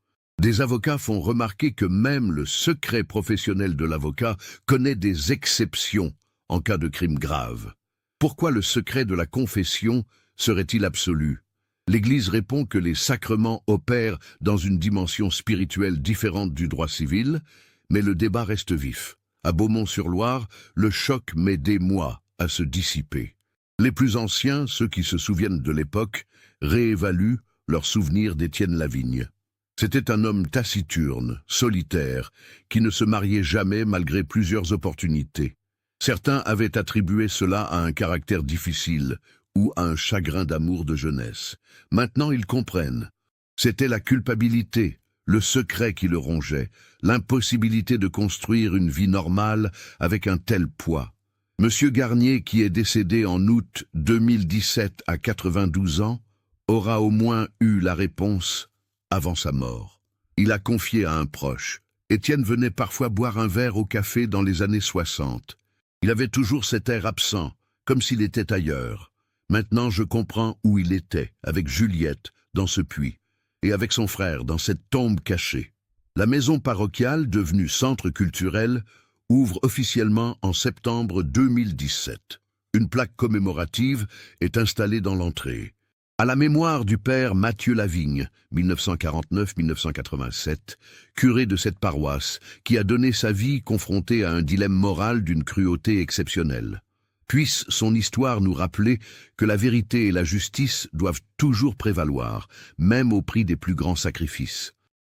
Des avocats font remarquer que même le secret professionnel de l'avocat connaît des exceptions en cas de crime grave. Pourquoi le secret de la confession serait-il absolu? L'Église répond que les sacrements opèrent dans une dimension spirituelle différente du droit civil, mais le débat reste vif. À Beaumont-sur-Loire, le choc met des mois à se dissiper. Les plus anciens, ceux qui se souviennent de l'époque, réévaluent leurs souvenirs d'Étienne Lavigne. C'était un homme taciturne, solitaire, qui ne se mariait jamais malgré plusieurs opportunités. Certains avaient attribué cela à un caractère difficile ou à un chagrin d'amour de jeunesse. Maintenant, ils comprennent. C'était la culpabilité, le secret qui le rongeait, l'impossibilité de construire une vie normale avec un tel poids. Monsieur Garnier, qui est décédé en août 2017 à 92 ans, aura au moins eu la réponse avant sa mort. Il a confié à un proche. Étienne venait parfois boire un verre au café dans les années 60. Il avait toujours cet air absent, comme s'il était ailleurs. Maintenant, je comprends où il était, avec Juliette, dans ce puits, et avec son frère, dans cette tombe cachée. La maison parochiale, devenue centre culturel, ouvre officiellement en septembre 2017. Une plaque commémorative est installée dans l'entrée. À la mémoire du père Mathieu Lavigne, 1949-1987, curé de cette paroisse, qui a donné sa vie confronté à un dilemme moral d'une cruauté exceptionnelle. Puisse son histoire nous rappeler que la vérité et la justice doivent toujours prévaloir, même au prix des plus grands sacrifices.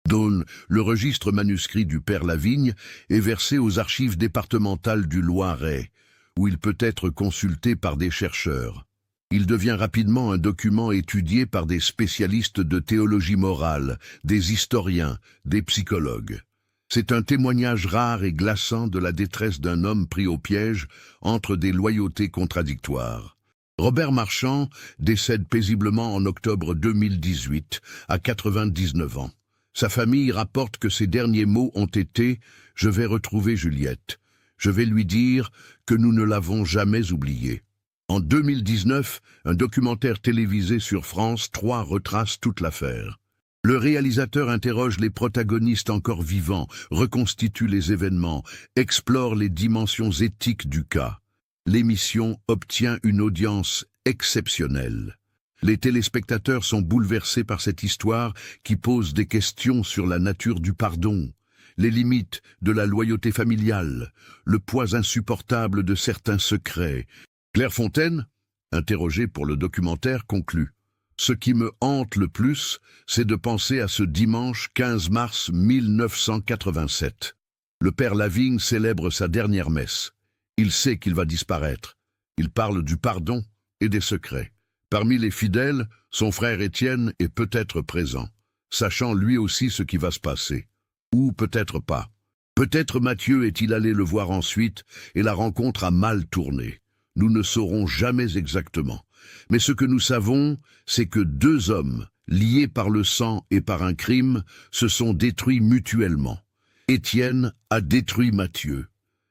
Dont le registre manuscrit du père Lavigne est versé aux archives départementales du Loiret, où il peut être consulté par des chercheurs. Il devient rapidement un document étudié par des spécialistes de théologie morale, des historiens, des psychologues. C'est un témoignage rare et glaçant de la détresse d'un homme pris au piège entre des loyautés contradictoires. Robert Marchand décède paisiblement en octobre 2018, à 99 ans. Sa famille rapporte que ses derniers mots ont été « Je vais retrouver Juliette. Je vais lui dire que nous ne l'avons jamais oubliée ». En 2019, un documentaire télévisé sur France 3 retrace toute l'affaire. Le réalisateur interroge les protagonistes encore vivants, reconstitue les événements, explore les dimensions éthiques du cas. L'émission obtient une audience exceptionnelle. Les téléspectateurs sont bouleversés par cette histoire qui pose des questions sur la nature du pardon, les limites de la loyauté familiale, le poids insupportable de certains secrets. Claire Fontaine, interrogée pour le documentaire, conclut « Ce qui me hante le plus, c'est de penser à ce dimanche 15 mars 1987. Le père Lavigne célèbre sa dernière messe. Il sait qu'il va disparaître. Il parle du pardon et des secrets. Parmi les fidèles, son frère Étienne est peut-être présent, sachant lui aussi ce qui va se passer. Ou peut-être pas. Peut-être Mathieu est-il allé le voir ensuite et la rencontre a mal tourné. Nous ne saurons jamais exactement. Mais ce que nous savons, c'est que deux hommes, liés par le sang et par un crime, se sont détruits mutuellement. Étienne a détruit Mathieu.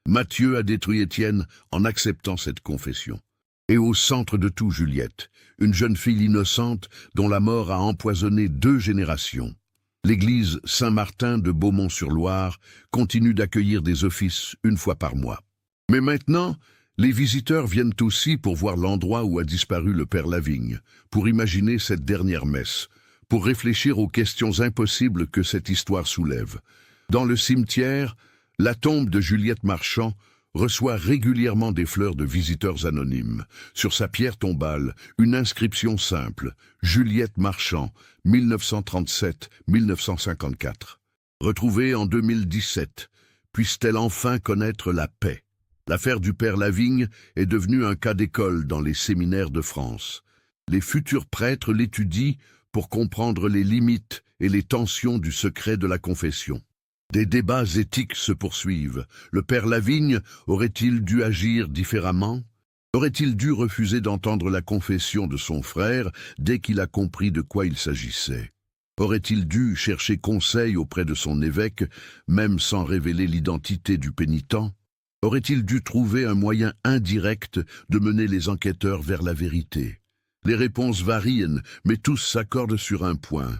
Mathieu a détruit Étienne en acceptant cette confession. Et au centre de tout, Juliette, une jeune fille innocente dont la mort a empoisonné 2 générations. L'église Saint-Martin de Beaumont-sur-Loire continue d'accueillir des offices 1 fois par mois. Mais maintenant, les visiteurs viennent aussi pour voir l'endroit où a disparu le père Lavigne, pour imaginer cette dernière messe, pour réfléchir aux questions impossibles que cette histoire soulève. Dans le cimetière, la tombe de Juliette Marchand reçoit régulièrement des fleurs de visiteurs anonymes. Sur sa pierre tombale, une inscription simple, Juliette Marchand, 1937-1954. Retrouvée en 2017, puisse-t-elle enfin connaître la paix? L'affaire du père Lavigne est devenue un cas d'école dans les séminaires de France. Les futurs prêtres l'étudient pour comprendre les limites et les tensions du secret de la confession. Des débats éthiques se poursuivent. Le père Lavigne aurait-il dû agir différemment? Aurait-il dû refuser d'entendre la confession de son frère dès qu'il a compris de quoi il s'agissait? Aurait-il dû chercher conseil auprès de son évêque, même sans révéler l'identité du pénitent? Aurait-il dû trouver un moyen indirect de mener les enquêteurs vers la vérité? Les réponses varient, mais tous s'accordent sur un point.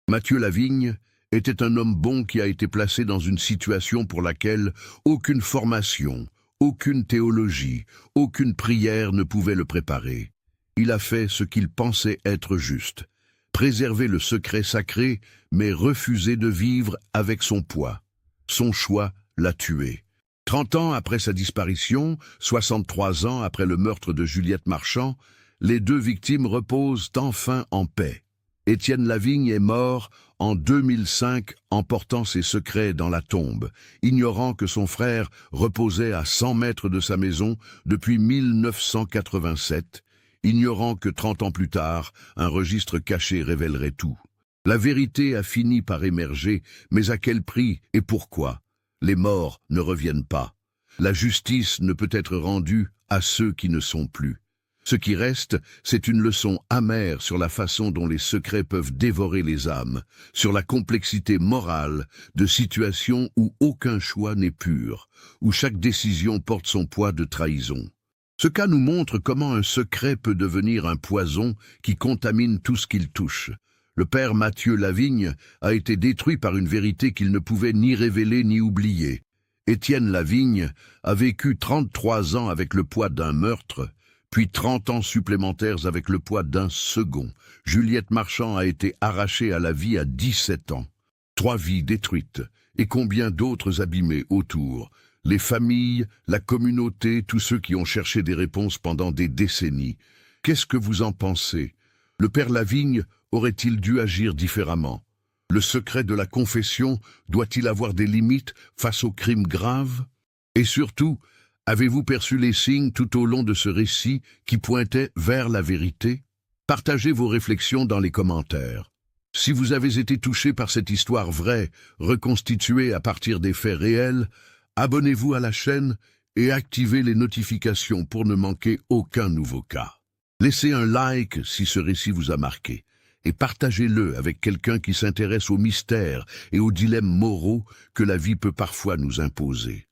Mathieu Lavigne était un homme bon qui a été placé dans une situation pour laquelle aucune formation, aucune théologie, aucune prière ne pouvait le préparer. Il a fait ce qu'il pensait être juste. Préserver le secret sacré, mais refuser de vivre avec son poids. Son choix l'a tué. 30 ans après sa disparition, 63 ans après le meurtre de Juliette Marchand, les deux victimes reposent enfin en paix. Étienne Lavigne est mort en 2005 en portant ses secrets dans la tombe, ignorant que son frère reposait à 100 mètres de sa maison depuis 1987, ignorant que 30 ans plus tard, un registre caché révélerait tout. La vérité a fini par émerger, mais à quel prix et pourquoi? Les morts ne reviennent pas. La justice ne peut être rendue à ceux qui ne sont plus. Ce qui reste, c'est une leçon amère sur la façon dont les secrets peuvent dévorer les âmes, sur la complexité morale de situations où aucun choix n'est pur, où chaque décision porte son poids de trahison. Ce cas nous montre comment un secret peut devenir un poison qui contamine tout ce qu'il touche. Le père Mathieu Lavigne a été détruit par une vérité qu'il ne pouvait ni révéler ni oublier. Étienne Lavigne a vécu 33 ans avec le poids d'un meurtre, puis 30 ans supplémentaires avec le poids d'un second. Juliette Marchand a été arrachée à la vie à 17 ans. 3 vies détruites, et combien d'autres abîmées autour. Les familles, la communauté, tous ceux qui ont cherché des réponses pendant des décennies. Qu'est-ce que vous en pensez? Le père Lavigne aurait-il dû agir différemment? Le secret de la confession doit-il avoir des limites face aux crimes graves? Et surtout, avez-vous perçu les signes tout au long de ce récit qui pointaient vers la vérité? Partagez vos réflexions dans les commentaires. Si vous avez été touché par cette histoire vraie, reconstituée à partir des faits réels, abonnez-vous à la chaîne et activez les notifications pour ne manquer aucun nouveau cas. Laissez un like si ce récit vous a marqué et partagez-le avec quelqu'un qui s'intéresse aux mystères et aux dilemmes moraux que la vie peut parfois nous imposer.